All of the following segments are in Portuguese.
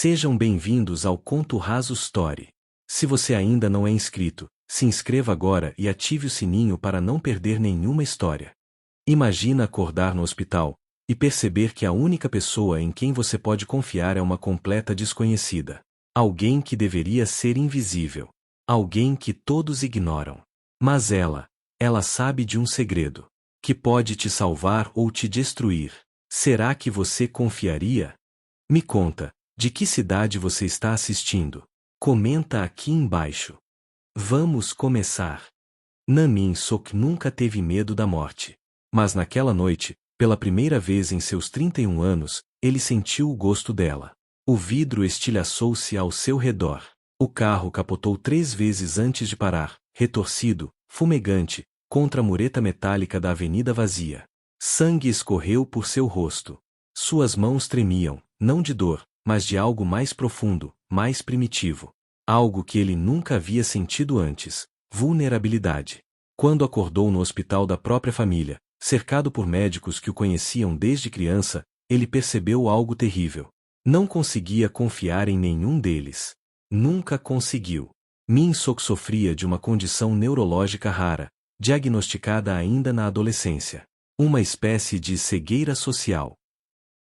Sejam bem-vindos ao Conto Raso Story. Se você ainda não é inscrito, se inscreva agora e ative o sininho para não perder nenhuma história. Imagina acordar no hospital e perceber que a única pessoa em quem você pode confiar é uma completa desconhecida. Alguém que deveria ser invisível. Alguém que todos ignoram. Mas ela sabe de um segredo que pode te salvar ou te destruir. Será que você confiaria? Me conta, de que cidade você está assistindo? Comenta aqui embaixo. Vamos começar. Min-sook nunca teve medo da morte. Mas naquela noite, pela primeira vez em seus 31 anos, ele sentiu o gosto dela. O vidro estilhaçou-se ao seu redor. O carro capotou 3 vezes antes de parar, retorcido, fumegante, contra a mureta metálica da avenida vazia. Sangue escorreu por seu rosto. Suas mãos tremiam, não de dor, mas de algo mais profundo, mais primitivo. Algo que ele nunca havia sentido antes: vulnerabilidade. Quando acordou no hospital da própria família, cercado por médicos que o conheciam desde criança, ele percebeu algo terrível. Não conseguia confiar em nenhum deles. Nunca conseguiu. Min-sook sofria de uma condição neurológica rara, diagnosticada ainda na adolescência. Uma espécie de cegueira social.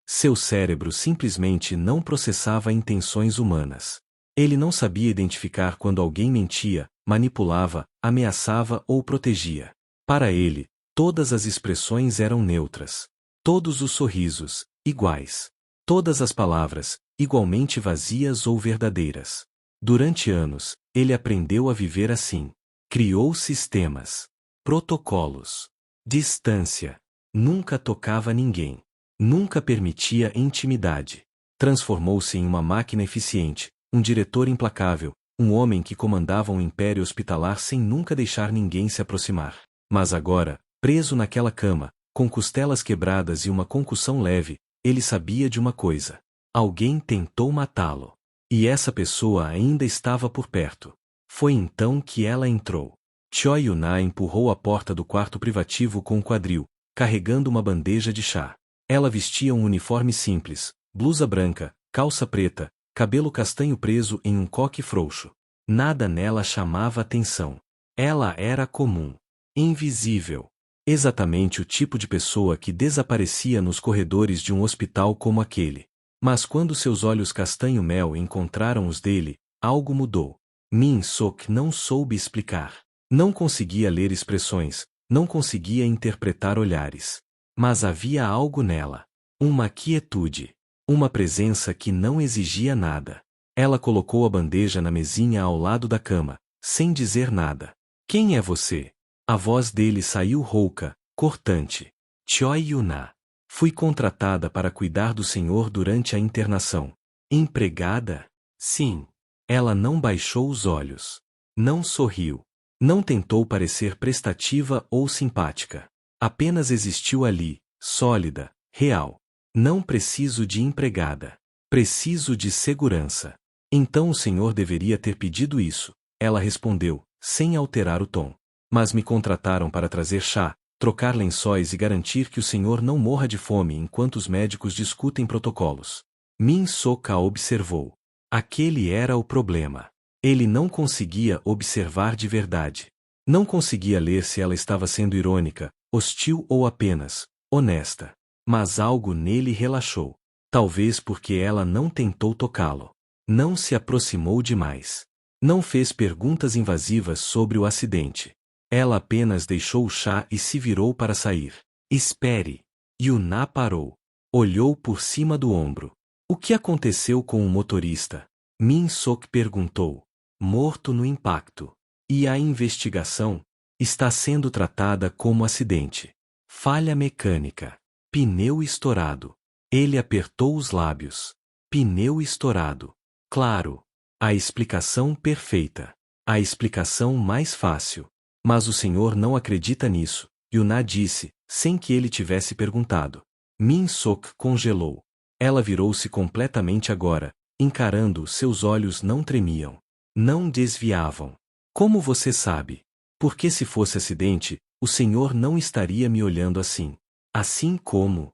Seu cérebro simplesmente não processava intenções humanas. Ele não sabia identificar quando alguém mentia, manipulava, ameaçava ou protegia. Para ele, todas as expressões eram neutras. Todos os sorrisos, iguais. Todas as palavras, igualmente vazias ou verdadeiras. Durante anos, ele aprendeu a viver assim. Criou sistemas, protocolos, distância. Nunca tocava ninguém. Nunca permitia intimidade. Transformou-se em uma máquina eficiente, um diretor implacável, um homem que comandava um império hospitalar sem nunca deixar ninguém se aproximar. Mas agora, preso naquela cama, com costelas quebradas e uma concussão leve, ele sabia de uma coisa. Alguém tentou matá-lo. E essa pessoa ainda estava por perto. Foi então que ela entrou. Choi Yuna empurrou a porta do quarto privativo com o quadril, carregando uma bandeja de chá. Ela vestia um uniforme simples, blusa branca, calça preta, cabelo castanho preso em um coque frouxo. Nada nela chamava atenção. Ela era comum. Invisível. Exatamente o tipo de pessoa que desaparecia nos corredores de um hospital como aquele. Mas quando seus olhos castanho-mel encontraram os dele, algo mudou. Min-sook não soube explicar. Não conseguia ler expressões, não conseguia interpretar olhares. Mas havia algo nela. Uma quietude. Uma presença que não exigia nada. Ela colocou a bandeja na mesinha ao lado da cama, sem dizer nada. Quem é você? A voz dele saiu rouca, cortante. Choi Yuna. Fui contratada para cuidar do senhor durante a internação. Empregada? Sim. Ela não baixou os olhos. Não sorriu. Não tentou parecer prestativa ou simpática. Apenas existiu ali, sólida, real. Não preciso de empregada. Preciso de segurança. Então o senhor deveria ter pedido isso, ela respondeu, sem alterar o tom. Mas me contrataram para trazer chá, trocar lençóis e garantir que o senhor não morra de fome enquanto os médicos discutem protocolos. Min-sook a observou. Aquele era o problema. Ele não conseguia observar de verdade. Não conseguia ler se ela estava sendo irônica, hostil ou apenas honesta. Mas algo nele relaxou. Talvez porque ela não tentou tocá-lo. Não se aproximou demais. Não fez perguntas invasivas sobre o acidente. Ela apenas deixou o chá e se virou para sair. Espere. Yuna parou. Olhou por cima do ombro. O que aconteceu com o motorista? Min-sook perguntou. Morto no impacto. E a investigação? Está sendo tratada como acidente. Falha mecânica. Pneu estourado. Ele apertou os lábios. Pneu estourado. Claro. A explicação perfeita. A explicação mais fácil. Mas o senhor não acredita nisso, Yuna disse, sem que ele tivesse perguntado. Min-sook congelou. Ela virou-se completamente agora, encarando, seus olhos não tremiam. Não desviavam. Como você sabe? Porque se fosse acidente, o senhor não estaria me olhando assim. Assim como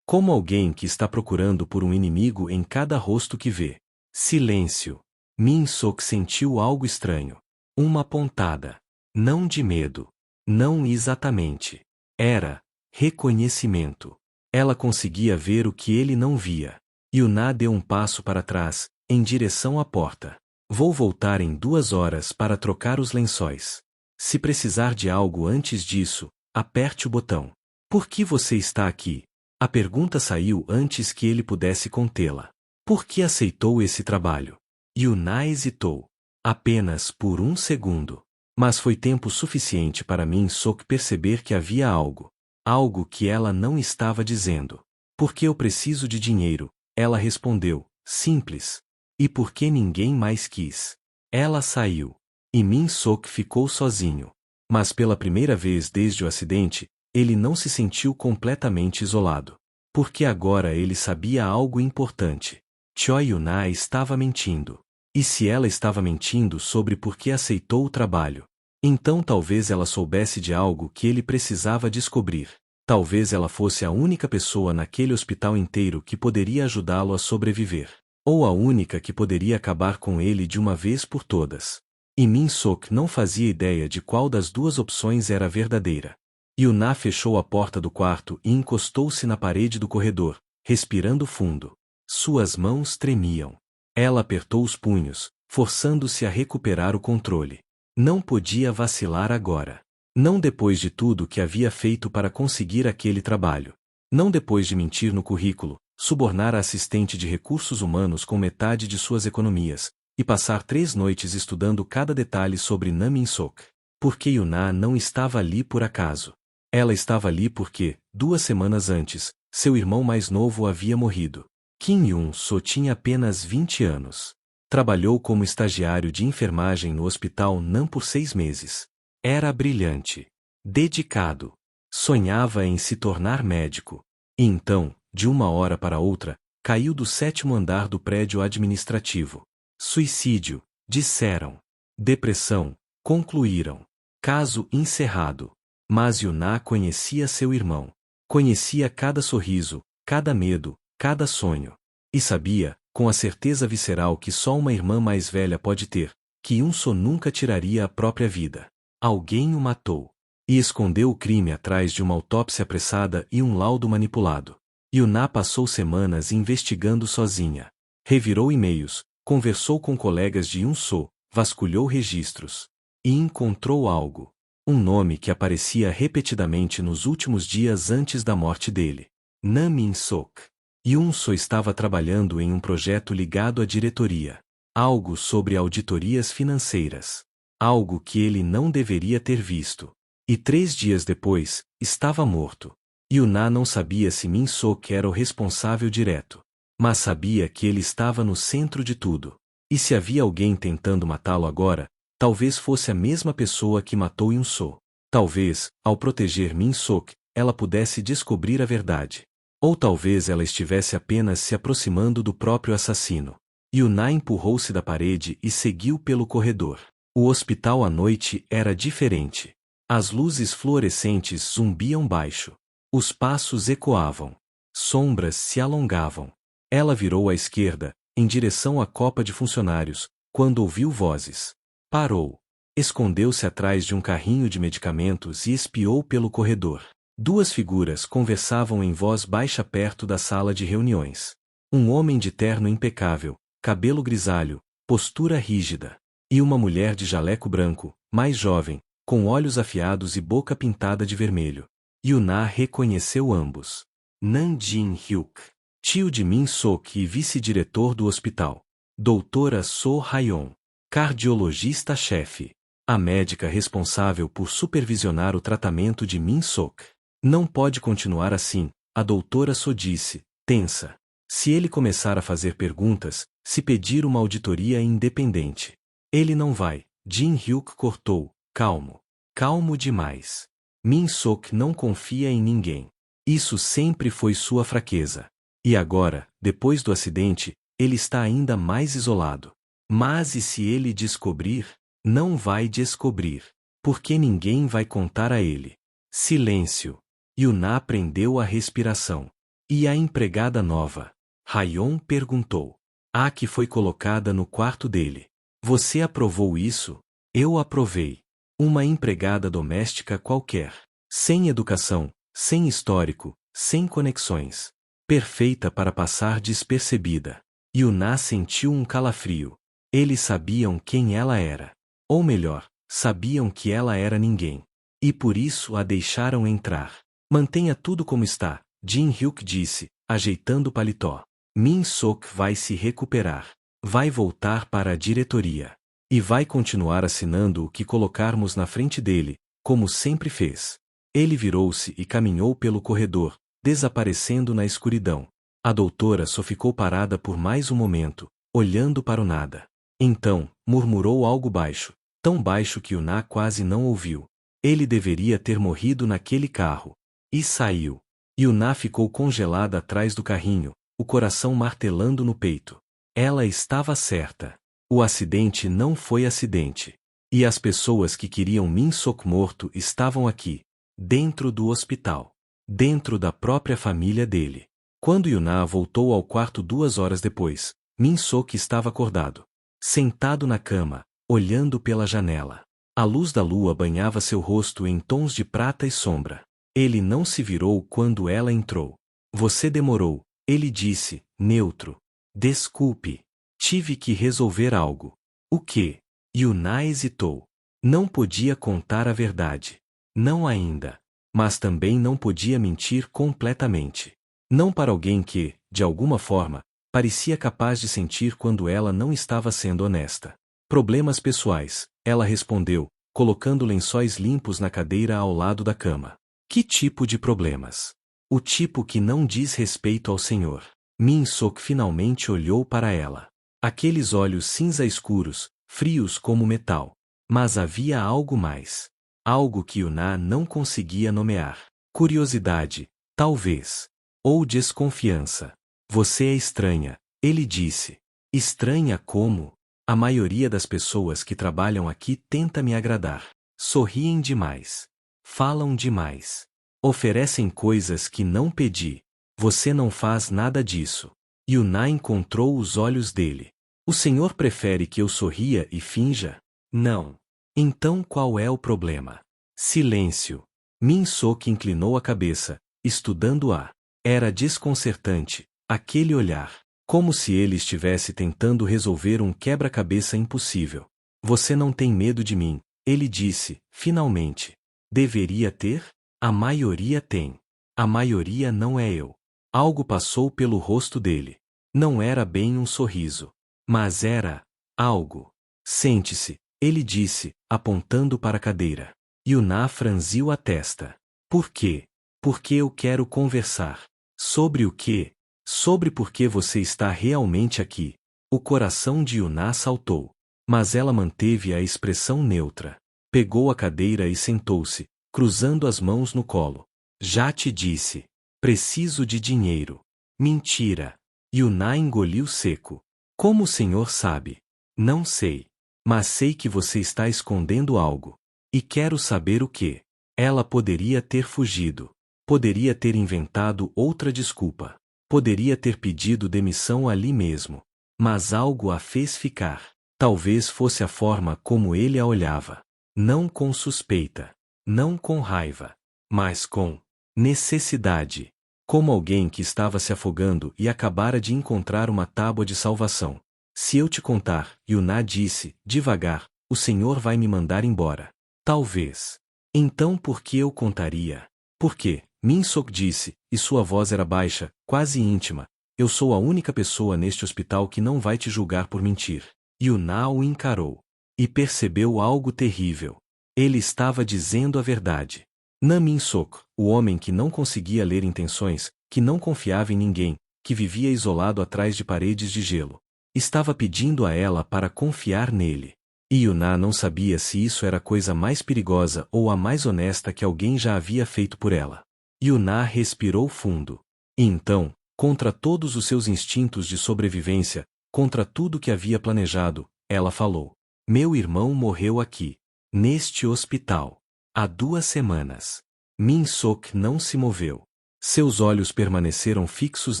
alguém que está procurando por um inimigo em cada rosto que vê. Silêncio. Min-sok sentiu algo estranho. Uma pontada. Não de medo. Não exatamente. Era reconhecimento. Ela conseguia ver o que ele não via. Yuna deu um passo para trás, em direção à porta. Vou voltar em 2 horas para trocar os lençóis. Se precisar de algo antes disso, aperte o botão. Por que você está aqui? A pergunta saiu antes que ele pudesse contê-la. Por que aceitou esse trabalho? Yuna hesitou. Apenas por 1 segundo. Mas foi tempo suficiente para Min-sok perceber que havia algo. Algo que ela não estava dizendo. Porque eu preciso de dinheiro, ela respondeu, simples. E porque ninguém mais quis. Ela saiu. E Min-sok ficou sozinho. Mas pela primeira vez desde o acidente, ele não se sentiu completamente isolado. Porque agora ele sabia algo importante. Choi Yuna estava mentindo. E se ela estava mentindo sobre por que aceitou o trabalho? Então talvez ela soubesse de algo que ele precisava descobrir. Talvez ela fosse a única pessoa naquele hospital inteiro que poderia ajudá-lo a sobreviver. Ou a única que poderia acabar com ele de uma vez por todas. E Min-sok não fazia ideia de qual das duas opções era a verdadeira. Yuna fechou a porta do quarto e encostou-se na parede do corredor, respirando fundo. Suas mãos tremiam. Ela apertou os punhos, forçando-se a recuperar o controle. Não podia vacilar agora. Não depois de tudo que havia feito para conseguir aquele trabalho. Não depois de mentir no currículo, subornar a assistente de recursos humanos com metade de suas economias, e passar 3 noites estudando cada detalhe sobre Na Min-sok. Porque Yuna não estava ali por acaso. Ela estava ali porque, 2 semanas antes, seu irmão mais novo havia morrido. Kim Yun-so tinha apenas 20 anos. Trabalhou como estagiário de enfermagem no hospital Nam por 6 meses. Era brilhante. Dedicado. Sonhava em se tornar médico. E então, de uma hora para outra, caiu do 7º andar do prédio administrativo. Suicídio, disseram. Depressão, concluíram. Caso encerrado. Mas Yuna conhecia seu irmão. Conhecia cada sorriso, cada medo, cada sonho. E sabia, com a certeza visceral que só uma irmã mais velha pode ter, que Yun-so nunca tiraria a própria vida. Alguém o matou. E escondeu o crime atrás de uma autópsia apressada e um laudo manipulado. Yuna passou semanas investigando sozinha. Revirou e-mails, conversou com colegas de Yun-so, vasculhou registros. E encontrou algo. Um nome que aparecia repetidamente nos últimos dias antes da morte dele. Na Min-sok. Yun-so estava trabalhando em um projeto ligado à diretoria. Algo sobre auditorias financeiras. Algo que ele não deveria ter visto. E 3 dias depois, estava morto. Yuna não sabia se Min-sok era o responsável direto. Mas sabia que ele estava no centro de tudo. E se havia alguém tentando matá-lo agora, talvez fosse a mesma pessoa que matou Yun-so. Talvez, ao proteger Min-sok, ela pudesse descobrir a verdade. Ou talvez ela estivesse apenas se aproximando do próprio assassino. Yuna empurrou-se da parede e seguiu pelo corredor. O hospital à noite era diferente. As luzes fluorescentes zumbiam baixo. Os passos ecoavam. Sombras se alongavam. Ela virou à esquerda, em direção à copa de funcionários, quando ouviu vozes. Parou. Escondeu-se atrás de um carrinho de medicamentos e espiou pelo corredor. 2 figuras conversavam em voz baixa perto da sala de reuniões. Um homem de terno impecável, cabelo grisalho, postura rígida. E uma mulher de jaleco branco, mais jovem, com olhos afiados e boca pintada de vermelho. Yuna reconheceu ambos. Nam Jin-hyuk, tio de Min-sok e vice-diretor do hospital. Doutora So Hayon, cardiologista-chefe. A médica responsável por supervisionar o tratamento de Min-sok. Não pode continuar assim, a doutora So disse, tensa. Se ele começar a fazer perguntas, se pedir uma auditoria independente. Ele não vai. Jin-hyuk cortou, calmo. Calmo demais. Min-sok não confia em ninguém. Isso sempre foi sua fraqueza. E agora, depois do acidente, ele está ainda mais isolado. Mas e se ele descobrir? Não vai descobrir. Porque ninguém vai contar a ele. Silêncio. Yuna prendeu a respiração. E a empregada nova? Hayon perguntou. A que foi colocada no quarto dele. Você aprovou isso? Eu aprovei. Uma empregada doméstica qualquer. Sem educação, sem histórico, sem conexões. Perfeita para passar despercebida. Yuná sentiu um calafrio. Eles sabiam quem ela era. Ou melhor, sabiam que ela era ninguém. E por isso a deixaram entrar. Mantenha tudo como está, Jin Hyuk disse, ajeitando o paletó. Min Sok vai se recuperar. Vai voltar para a diretoria. E vai continuar assinando o que colocarmos na frente dele, como sempre fez. Ele virou-se e caminhou pelo corredor, desaparecendo na escuridão. A doutora só ficou parada por mais um momento, olhando para o nada. Então, murmurou algo baixo, tão baixo que Yuná quase não ouviu. Ele deveria ter morrido naquele carro. E saiu. Yuná ficou congelada atrás do carrinho, o coração martelando no peito. Ela estava certa. O acidente não foi acidente. E as pessoas que queriam Min Sok morto estavam aqui, dentro do hospital. Dentro da própria família dele. Quando Yuná voltou ao quarto 2 horas depois, Min Sok estava acordado. Sentado na cama, olhando pela janela. A luz da lua banhava seu rosto em tons de prata e sombra. Ele não se virou quando ela entrou. Você demorou, ele disse, neutro. Desculpe. Tive que resolver algo. O quê? Yuná hesitou. Não podia contar a verdade. Não ainda. Mas também não podia mentir completamente. Não para alguém que, de alguma forma, parecia capaz de sentir quando ela não estava sendo honesta. Problemas pessoais, ela respondeu, colocando lençóis limpos na cadeira ao lado da cama. Que tipo de problemas? O tipo que não diz respeito ao Senhor. Min Sok finalmente olhou para ela. Aqueles olhos cinza escuros, frios como metal. Mas havia algo mais. Algo que Yuná não conseguia nomear. Curiosidade, talvez. Ou desconfiança. Você é estranha, ele disse. Estranha como? A maioria das pessoas que trabalham aqui tenta me agradar. Sorriem demais. Falam demais. Oferecem coisas que não pedi. Você não faz nada disso. Yuná encontrou os olhos dele. O senhor prefere que eu sorria e finja? Não. Então qual é o problema? Silêncio. Min Sok inclinou a cabeça, estudando-a. Era desconcertante, aquele olhar. Como se ele estivesse tentando resolver um quebra-cabeça impossível. Você não tem medo de mim, ele disse, finalmente. Deveria ter? A maioria tem. A maioria não é eu. Algo passou pelo rosto dele. Não era bem um sorriso. Mas era algo. Sente-se, ele disse, apontando para a cadeira. Yuná franziu a testa. Por quê? Porque eu quero conversar. Sobre o quê? Sobre por que você está realmente aqui. O coração de Yuná saltou. Mas ela manteve a expressão neutra. Pegou a cadeira e sentou-se, cruzando as mãos no colo. Já te disse. Preciso de dinheiro. Mentira. Yuná engoliu seco. Como o senhor sabe? Não sei. Mas sei que você está escondendo algo. E quero saber o que. Ela poderia ter fugido. Poderia ter inventado outra desculpa. Poderia ter pedido demissão ali mesmo. Mas algo a fez ficar. Talvez fosse a forma como ele a olhava. Não com suspeita. Não com raiva. Mas com necessidade. Como alguém que estava se afogando e acabara de encontrar uma tábua de salvação. Se eu te contar, Yuná disse, devagar, o senhor vai me mandar embora. Talvez. Então por que eu contaria? Por quê? Min Sok disse, e sua voz era baixa, quase íntima. Eu sou a única pessoa neste hospital que não vai te julgar por mentir. Yuná o encarou. E percebeu algo terrível. Ele estava dizendo a verdade. Na Min Sok, o homem que não conseguia ler intenções, que não confiava em ninguém, que vivia isolado atrás de paredes de gelo. Estava pedindo a ela para confiar nele. E Yuná não sabia se isso era a coisa mais perigosa ou a mais honesta que alguém já havia feito por ela. Yuná respirou fundo. E então, contra todos os seus instintos de sobrevivência, contra tudo que havia planejado, ela falou. Meu irmão morreu aqui. Neste hospital. Há 2 semanas. Min Sok não se moveu. Seus olhos permaneceram fixos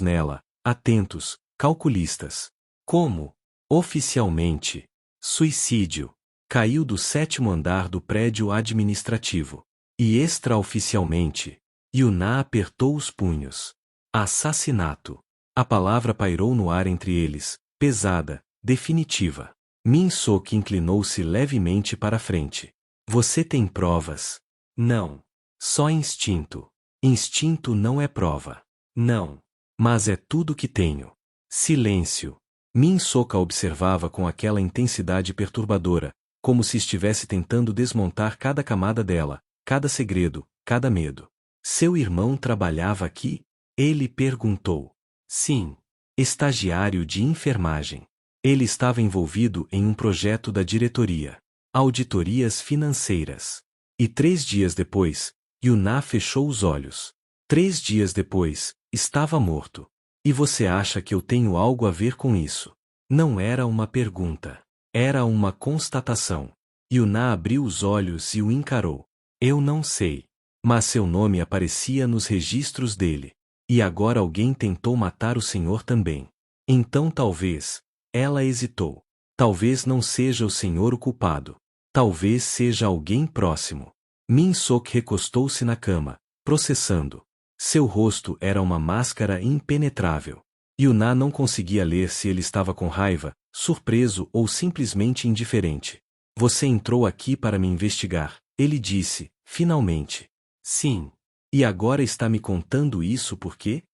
nela, atentos, calculistas. Como? Oficialmente. Suicídio. Caiu do 7º andar do prédio administrativo. E extraoficialmente. Yuna apertou os punhos. Assassinato. A palavra pairou no ar entre eles, pesada, definitiva. Min-sok inclinou-se levemente para a frente. Você tem provas? Não. Só instinto. Instinto não é prova. Não. Mas é tudo que tenho. Silêncio. Min-sok a observava com aquela intensidade perturbadora, como se estivesse tentando desmontar cada camada dela, cada segredo, cada medo. Seu irmão trabalhava aqui? Ele perguntou. Sim. Estagiário de enfermagem. Ele estava envolvido em um projeto da diretoria. Auditorias financeiras. E 3 dias depois, Yuna fechou os olhos. 3 dias depois, estava morto. E você acha que eu tenho algo a ver com isso? Não era uma pergunta. Era uma constatação. Yuna abriu os olhos e o encarou. Eu não sei. Mas seu nome aparecia nos registros dele. E agora alguém tentou matar o senhor também. Então talvez... Ela hesitou. Talvez não seja o senhor o culpado. Talvez seja alguém próximo. Min-sok recostou-se na cama, processando. Seu rosto era uma máscara impenetrável. Yuna não conseguia ler se ele estava com raiva, surpreso ou simplesmente indiferente. Você entrou aqui para me investigar, ele disse, finalmente. Sim. E agora está me contando isso por quê?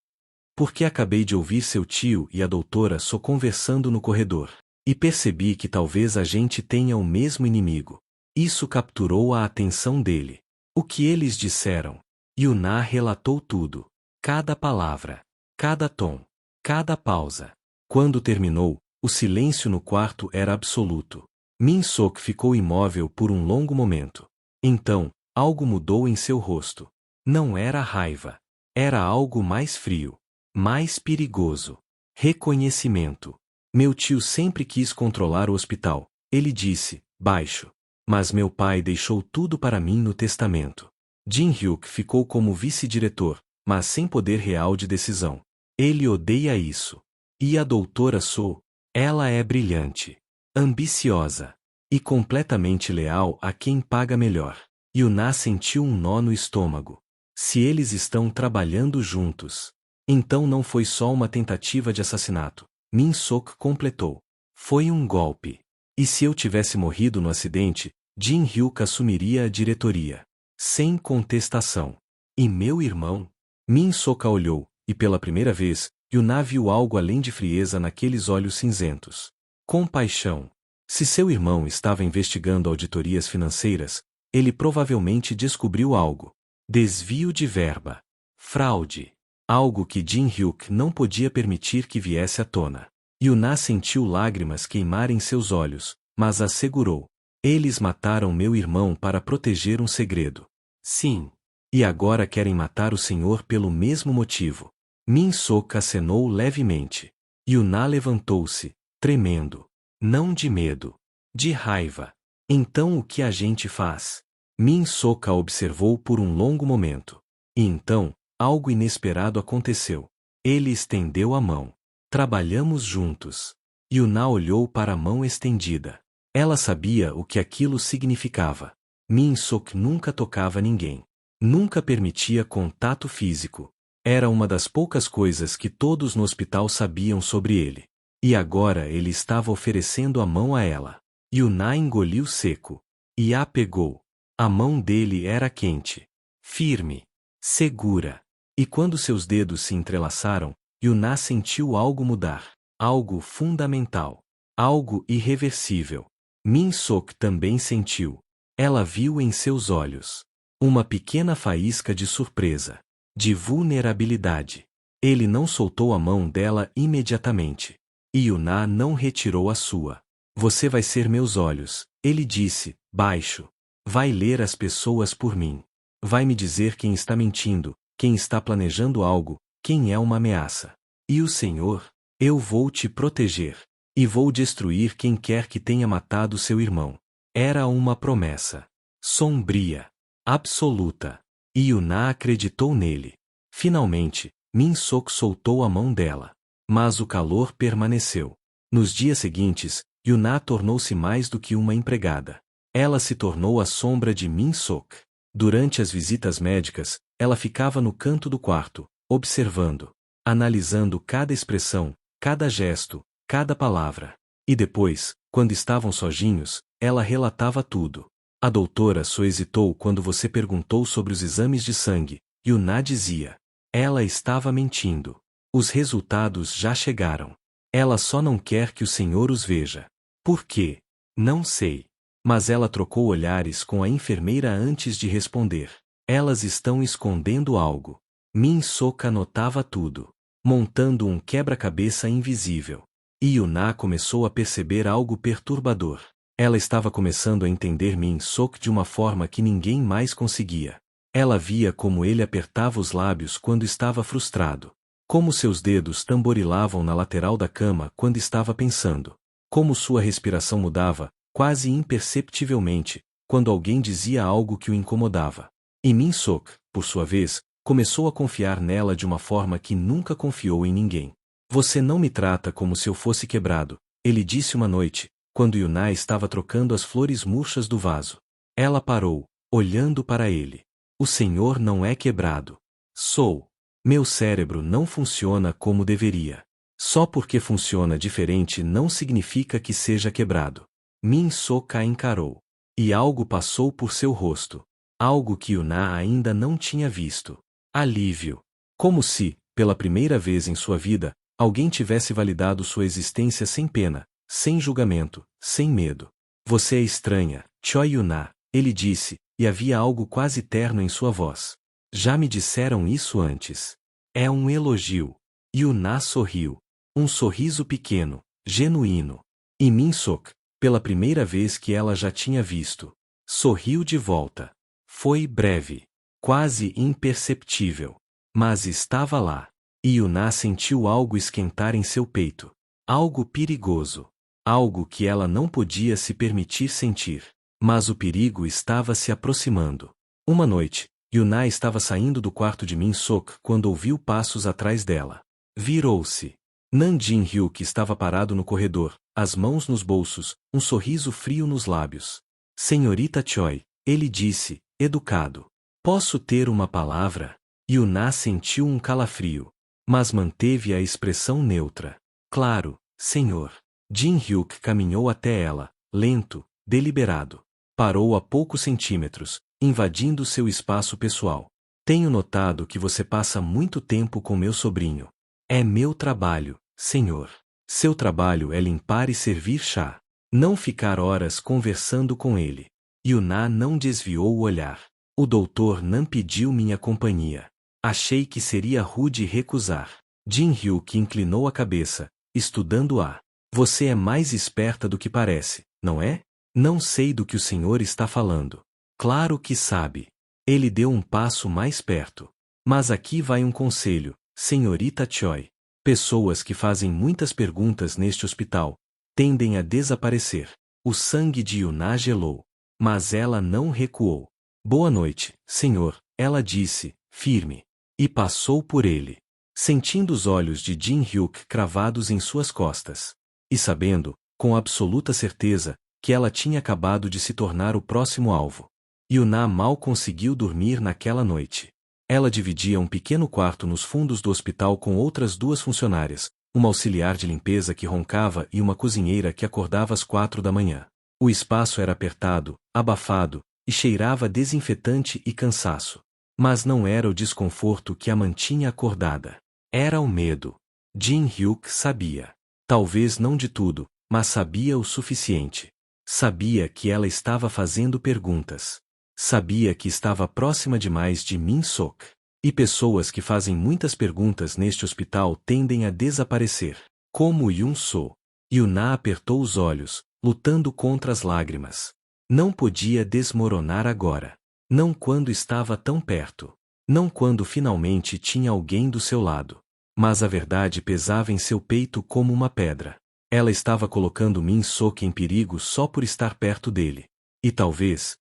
Porque acabei de ouvir seu tio e a doutora So conversando no corredor. E percebi que talvez a gente tenha o mesmo inimigo. Isso capturou a atenção dele. O que eles disseram? Yuna relatou tudo. Cada palavra. Cada tom. Cada pausa. Quando terminou, o silêncio no quarto era absoluto. Min-sok ficou imóvel por um longo momento. Então, algo mudou em seu rosto. Não era raiva. Era algo mais frio. Mais perigoso. Reconhecimento. Meu tio sempre quis controlar o hospital, ele disse, baixo. Mas meu pai deixou tudo para mim no testamento. Jin-hyuk ficou como vice-diretor, mas sem poder real de decisão. Ele odeia isso. E a doutora So? Ela é brilhante, ambiciosa e completamente leal a quem paga melhor. Yuna sentiu um nó no estômago. Se eles estão trabalhando juntos, então não foi só uma tentativa de assassinato. Min-sok completou. Foi um golpe. E se eu tivesse morrido no acidente, Jin-hyuk assumiria a diretoria. Sem contestação. E meu irmão? Min-sok olhou, e pela primeira vez, Yuna viu algo além de frieza naqueles olhos cinzentos. Compaixão. Se seu irmão estava investigando auditorias financeiras, ele provavelmente descobriu algo. Desvio de verba. Fraude. Algo que Jin-hyuk não podia permitir que viesse à tona. Yuna sentiu lágrimas queimar em seus olhos, mas assegurou. Eles mataram meu irmão para proteger um segredo. Sim. E agora querem matar o senhor pelo mesmo motivo. Min-sok acenou levemente. Yuna levantou-se, tremendo. Não de medo. De raiva. Então o que a gente faz? Min-sok a observou por um longo momento. E então, algo inesperado aconteceu. Ele estendeu a mão. Trabalhamos juntos. Yuna olhou para a mão estendida. Ela sabia o que aquilo significava. Min-sok nunca tocava ninguém. Nunca permitia contato físico. Era uma das poucas coisas que todos no hospital sabiam sobre ele. E agora ele estava oferecendo a mão a ela. Yuna engoliu seco. E a pegou. A mão dele era quente. Firme. Segura. E quando seus dedos se entrelaçaram, Yuna sentiu algo mudar. Algo fundamental. Algo irreversível. Min-sok também sentiu. Ela viu em seus olhos uma pequena faísca de surpresa. De vulnerabilidade. Ele não soltou a mão dela imediatamente. E Yuna não retirou a sua. Você vai ser meus olhos, ele disse, baixo. Vai ler as pessoas por mim. Vai me dizer quem está mentindo, quem está planejando algo, quem é uma ameaça. E o Senhor? Eu vou te proteger. E vou destruir quem quer que tenha matado seu irmão. Era uma promessa. Sombria. Absoluta. E Yuna acreditou nele. Finalmente, Min-sok soltou a mão dela. Mas o calor permaneceu. Nos dias seguintes, Yuna tornou-se mais do que uma empregada. Ela se tornou a sombra de Min-sok. Durante as visitas médicas, ela ficava no canto do quarto, observando, analisando cada expressão, cada gesto, cada palavra. E depois, quando estavam sozinhos, ela relatava tudo. A doutora só hesitou quando você perguntou sobre os exames de sangue. Yuna dizia. Ela estava mentindo. Os resultados já chegaram. Ela só não quer que o senhor os veja. Por quê? Não sei. Mas ela trocou olhares com a enfermeira antes de responder. Elas estão escondendo algo. Min-sok anotava tudo, montando um quebra-cabeça invisível. E Yuna começou a perceber algo perturbador. Ela estava começando a entender Min-sok de uma forma que ninguém mais conseguia. Ela via como ele apertava os lábios quando estava frustrado. Como seus dedos tamborilavam na lateral da cama quando estava pensando. Como sua respiração mudava, quase imperceptivelmente, quando alguém dizia algo que o incomodava. E Min-sok, por sua vez, começou a confiar nela de uma forma que nunca confiou em ninguém. Você não me trata como se eu fosse quebrado, ele disse uma noite, quando Yuna estava trocando as flores murchas do vaso. Ela parou, olhando para ele. O senhor não é quebrado. Sou. Meu cérebro não funciona como deveria. Só porque funciona diferente não significa que seja quebrado. Min-sok a encarou. E algo passou por seu rosto. Algo que Yuna ainda não tinha visto. Alívio. Como se, pela primeira vez em sua vida, alguém tivesse validado sua existência sem pena, sem julgamento, sem medo. Você é estranha, Choi Yuna, ele disse, e havia algo quase terno em sua voz. Já me disseram isso antes. É um elogio. Yuna sorriu. Um sorriso pequeno, genuíno. E Min-sok, pela primeira vez que ela já tinha visto, sorriu de volta. Foi breve. Quase imperceptível. Mas estava lá. E Yuna sentiu algo esquentar em seu peito. Algo perigoso. Algo que ela não podia se permitir sentir. Mas o perigo estava se aproximando. Uma noite, Yuna estava saindo do quarto de Min-sok quando ouviu passos atrás dela. Virou-se. Nam Jin-hyuk estava parado no corredor, as mãos nos bolsos, um sorriso frio nos lábios. Senhorita Choi, ele disse, educado. Posso ter uma palavra? Yuna sentiu um calafrio, mas manteve a expressão neutra. Claro, senhor. Jin-hyuk caminhou até ela, lento, deliberado. Parou a poucos centímetros, invadindo seu espaço pessoal. Tenho notado que você passa muito tempo com meu sobrinho. É meu trabalho, senhor. Seu trabalho é limpar e servir chá. Não ficar horas conversando com ele. Yuna não desviou o olhar. O doutor não pediu minha companhia. Achei que seria rude recusar. Jin-hyuk inclinou a cabeça, estudando-a. Você é mais esperta do que parece, não é? Não sei do que o senhor está falando. Claro que sabe. Ele deu um passo mais perto. Mas aqui vai um conselho, senhorita Choi. Pessoas que fazem muitas perguntas neste hospital tendem a desaparecer. O sangue de Yuna gelou. Mas ela não recuou. Boa noite, senhor, ela disse, firme. E passou por ele. Sentindo os olhos de Jin-hyuk cravados em suas costas. E sabendo, com absoluta certeza, que ela tinha acabado de se tornar o próximo alvo. Yuna mal conseguiu dormir naquela noite. Ela dividia um pequeno quarto nos fundos do hospital com outras duas funcionárias, uma auxiliar de limpeza que roncava e uma cozinheira que acordava às 4 da manhã. O espaço era apertado, abafado, e cheirava a desinfetante e cansaço. Mas não era o desconforto que a mantinha acordada. Era o medo. Jin-hyuk sabia. Talvez não de tudo, mas sabia o suficiente. Sabia que ela estava fazendo perguntas. Sabia que estava próxima demais de Min-sok. E pessoas que fazem muitas perguntas neste hospital tendem a desaparecer. Como Yun-so. Yuna apertou os olhos, lutando contra as lágrimas. Não podia desmoronar agora. Não quando estava tão perto. Não quando finalmente tinha alguém do seu lado. Mas a verdade pesava em seu peito como uma pedra. Ela estava colocando Min-sok em perigo só por estar perto dele. E talvez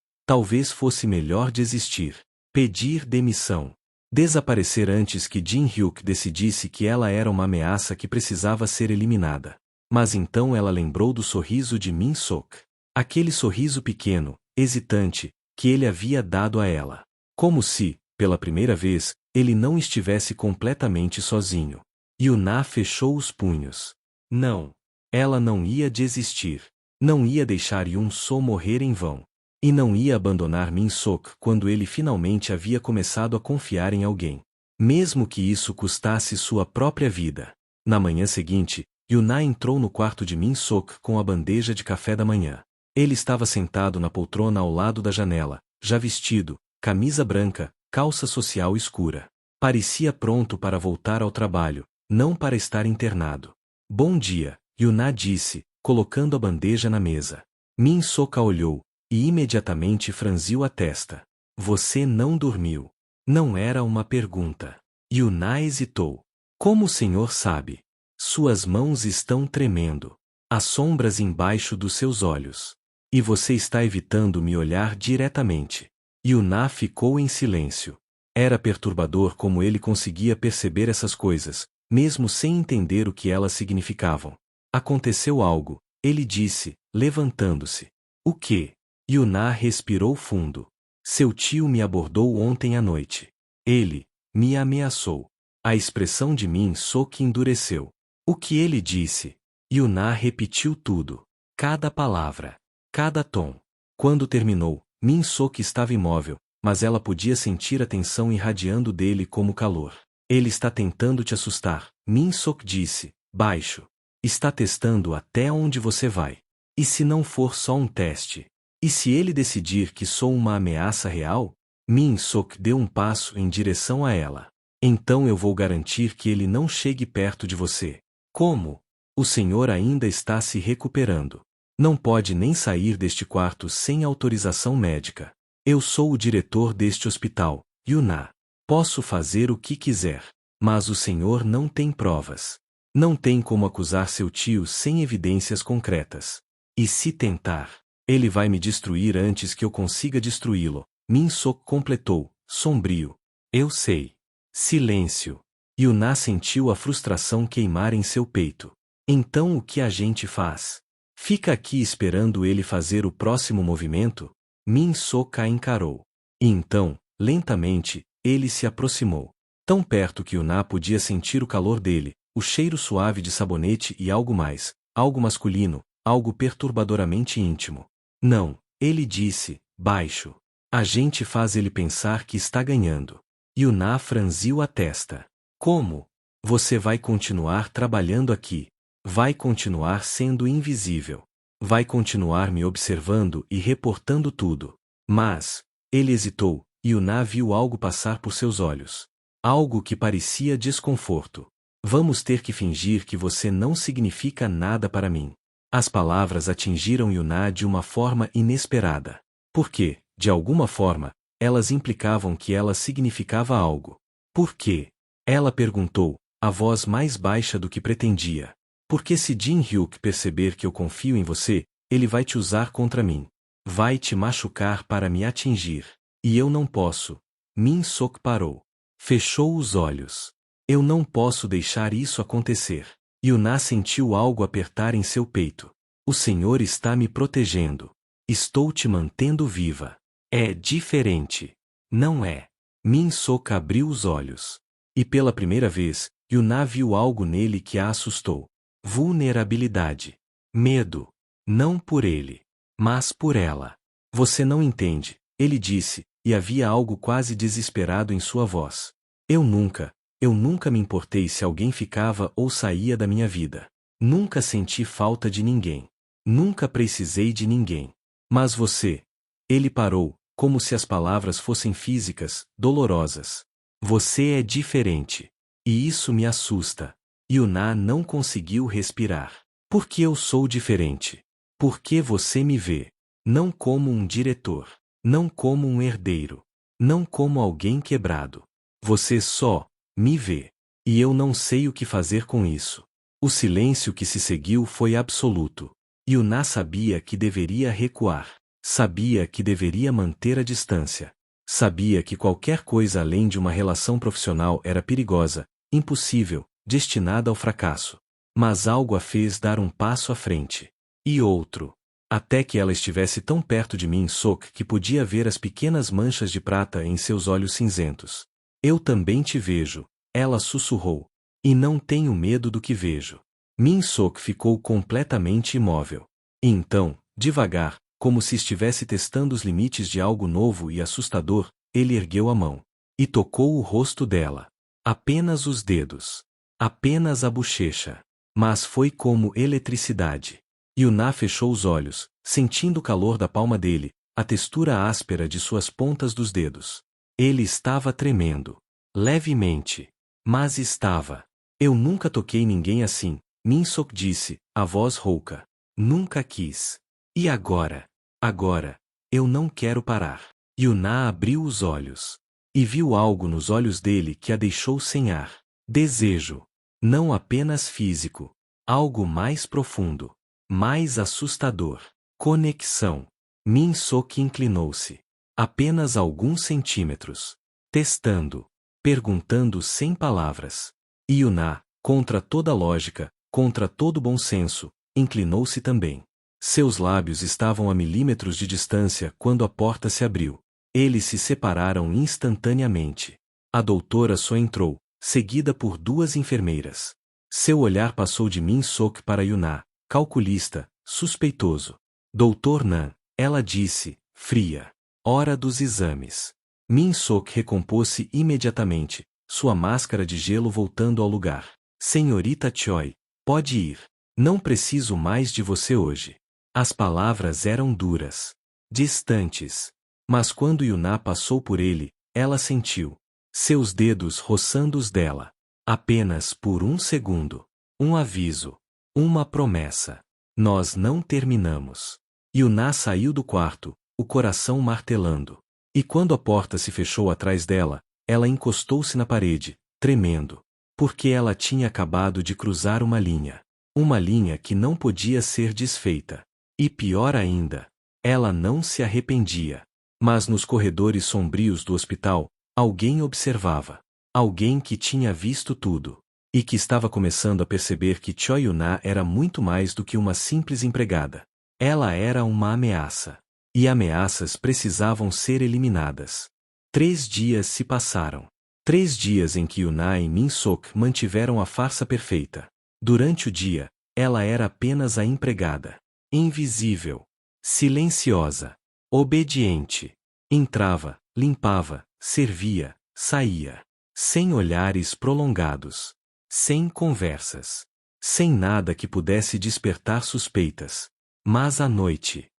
fosse melhor desistir. Pedir demissão. Desaparecer antes que Jin-hyuk decidisse que ela era uma ameaça que precisava ser eliminada. Mas então ela lembrou do sorriso de Min-sok. Aquele sorriso pequeno, hesitante, que ele havia dado a ela. Como se, pela primeira vez, ele não estivesse completamente sozinho. Yuna fechou os punhos. Não. Ela não ia desistir. Não ia deixar Yun-so morrer em vão. E não ia abandonar Min-sok quando ele finalmente havia começado a confiar em alguém. Mesmo que isso custasse sua própria vida. Na manhã seguinte, Yuna entrou no quarto de Min-sok com a bandeja de café da manhã. Ele estava sentado na poltrona ao lado da janela, já vestido, camisa branca, calça social escura. Parecia pronto para voltar ao trabalho, não para estar internado. Bom dia, Yuna disse, colocando a bandeja na mesa. Min-sok a olhou, e imediatamente franziu a testa. Você não dormiu. Não era uma pergunta. Yuna hesitou. Como o senhor sabe? Suas mãos estão tremendo. Há sombras embaixo dos seus olhos. E você está evitando me olhar diretamente. Yuna ficou em silêncio. Era perturbador como ele conseguia perceber essas coisas, mesmo sem entender o que elas significavam. Aconteceu algo, ele disse, levantando-se. O quê? Yuna respirou fundo. Seu tio me abordou ontem à noite. Ele me ameaçou. A expressão de Min-sok endureceu. O que ele disse? Yuna repetiu tudo. Cada palavra. Cada tom. Quando terminou, Min-sok estava imóvel, mas ela podia sentir a tensão irradiando dele como calor. Ele está tentando te assustar, Min-sok disse, baixo. Está testando até onde você vai. E se não for só um teste? E se ele decidir que sou uma ameaça real? Min-sok deu um passo em direção a ela. Então eu vou garantir que ele não chegue perto de você. Como? O senhor ainda está se recuperando. Não pode nem sair deste quarto sem autorização médica. Eu sou o diretor deste hospital, Yuna. Posso fazer o que quiser. Mas o senhor não tem provas. Não tem como acusar seu tio sem evidências concretas. E se tentar, ele vai me destruir antes que eu consiga destruí-lo. Min-sok completou, sombrio. Eu sei. Silêncio. Yuna sentiu a frustração queimar em seu peito. Então o que a gente faz? Fica aqui esperando ele fazer o próximo movimento? Min-sok a encarou. E então, lentamente, ele se aproximou. Tão perto que Yuna podia sentir o calor dele, o cheiro suave de sabonete e algo mais, algo masculino, algo perturbadoramente íntimo. Não, ele disse, baixo. A gente faz ele pensar que está ganhando. Yuna franziu a testa. Como? Você vai continuar trabalhando aqui. Vai continuar sendo invisível. Vai continuar me observando e reportando tudo. Mas, ele hesitou, e Yuna viu algo passar por seus olhos. Algo que parecia desconforto. Vamos ter que fingir que você não significa nada para mim. As palavras atingiram Yuna de uma forma inesperada. Porque, de alguma forma, elas implicavam que ela significava algo. Por quê? Ela perguntou, a voz mais baixa do que pretendia. Porque se Jin-hyuk perceber que eu confio em você, ele vai te usar contra mim. Vai te machucar para me atingir. E eu não posso. Min-sok parou. Fechou os olhos. Eu não posso deixar isso acontecer. Yuna sentiu algo apertar em seu peito. O Senhor está me protegendo. Estou te mantendo viva. É diferente. Não é. Min-sok abriu os olhos. E pela primeira vez, Yuna viu algo nele que a assustou. Vulnerabilidade. Medo. Não por ele, mas por ela. Você não entende, ele disse, e havia algo quase desesperado em sua voz. Eu nunca me importei se alguém ficava ou saía da minha vida. Nunca senti falta de ninguém. Nunca precisei de ninguém. Mas você. Ele parou, como se as palavras fossem físicas, dolorosas. Você é diferente. E isso me assusta. Yuna não conseguiu respirar. Por que eu sou diferente? Por que você me vê? Não como um diretor. Não como um herdeiro. Não como alguém quebrado. Você só me vê. E eu não sei o que fazer com isso. O silêncio que se seguiu foi absoluto. Yuna sabia que deveria recuar. Sabia que deveria manter a distância. Sabia que qualquer coisa além de uma relação profissional era perigosa, impossível, destinada ao fracasso. Mas algo a fez dar um passo à frente. E outro. Até que ela estivesse tão perto de Min Sok que podia ver as pequenas manchas de prata em seus olhos cinzentos. Eu também te vejo, ela sussurrou. E não tenho medo do que vejo. Min Sok ficou completamente imóvel. E então, devagar, como se estivesse testando os limites de algo novo e assustador, ele ergueu a mão. E tocou o rosto dela. Apenas os dedos. Apenas a bochecha. Mas foi como eletricidade. Yuna fechou os olhos, sentindo o calor da palma dele, a textura áspera de suas pontas dos dedos. Ele estava tremendo. Levemente. Mas estava. Eu nunca toquei ninguém assim, Min Sok disse, a voz rouca. Nunca quis. E agora? Agora. Eu não quero parar. Yuna abriu os olhos. E viu algo nos olhos dele que a deixou sem ar. Desejo. Não apenas físico. Algo mais profundo. Mais assustador. Conexão. Min Sok inclinou-se. Apenas alguns centímetros. Testando. Perguntando sem palavras. Yuna, contra toda lógica, contra todo bom senso, inclinou-se também. Seus lábios estavam a milímetros de distância quando a porta se abriu. Eles se separaram instantaneamente. A doutora só entrou, seguida por duas enfermeiras. Seu olhar passou de Min Sok para Yuna, calculista, suspeitoso. Doutor Nan, ela disse, fria. Hora dos exames. Min Sok recompôs-se imediatamente, sua máscara de gelo voltando ao lugar. Senhorita Choi, pode ir. Não preciso mais de você hoje. As palavras eram duras. Distantes. Mas quando Yuna passou por ele, ela sentiu. Seus dedos roçando os dela. Apenas por um segundo. Um aviso. Uma promessa. Nós não terminamos. Yuna saiu do quarto, o coração martelando. E quando a porta se fechou atrás dela, ela encostou-se na parede, tremendo. Porque ela tinha acabado de cruzar uma linha. Uma linha que não podia ser desfeita. E pior ainda, ela não se arrependia. Mas nos corredores sombrios do hospital, alguém observava. Alguém que tinha visto tudo. E que estava começando a perceber que Choi Yuna era muito mais do que uma simples empregada. Ela era uma ameaça. E ameaças precisavam ser eliminadas. 3 dias se passaram. 3 dias em que Yuna e Min Sok mantiveram a farsa perfeita. Durante o dia, ela era apenas a empregada. Invisível. Silenciosa. Obediente. Entrava, limpava, servia, saía. Sem olhares prolongados. Sem conversas. Sem nada que pudesse despertar suspeitas. Mas a noite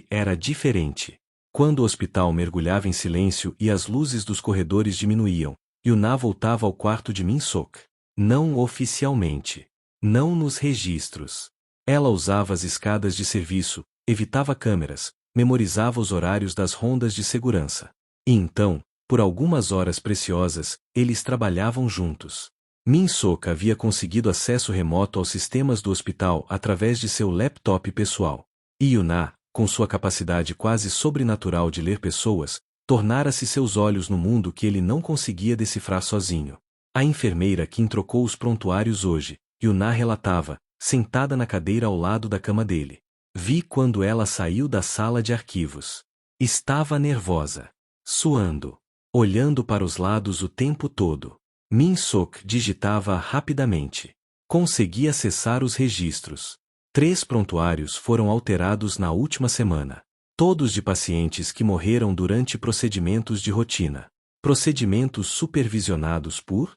era diferente. Quando o hospital mergulhava em silêncio e as luzes dos corredores diminuíam, Yuna voltava ao quarto de Min Sok. Não oficialmente. Não nos registros. Ela usava as escadas de serviço, evitava câmeras, memorizava os horários das rondas de segurança. E então, por algumas horas preciosas, eles trabalhavam juntos. Min Sok havia conseguido acesso remoto aos sistemas do hospital através de seu laptop pessoal. E Yuna, com sua capacidade quase sobrenatural de ler pessoas, tornara-se seus olhos no mundo que ele não conseguia decifrar sozinho. A enfermeira Kim trocou os prontuários hoje, Yuna relatava, sentada na cadeira ao lado da cama dele. Vi quando ela saiu da sala de arquivos. Estava nervosa. Suando. Olhando para os lados o tempo todo. Min Sok digitava rapidamente. Consegui acessar os registros. 3 prontuários foram alterados na última semana. Todos de pacientes que morreram durante procedimentos de rotina. Procedimentos supervisionados por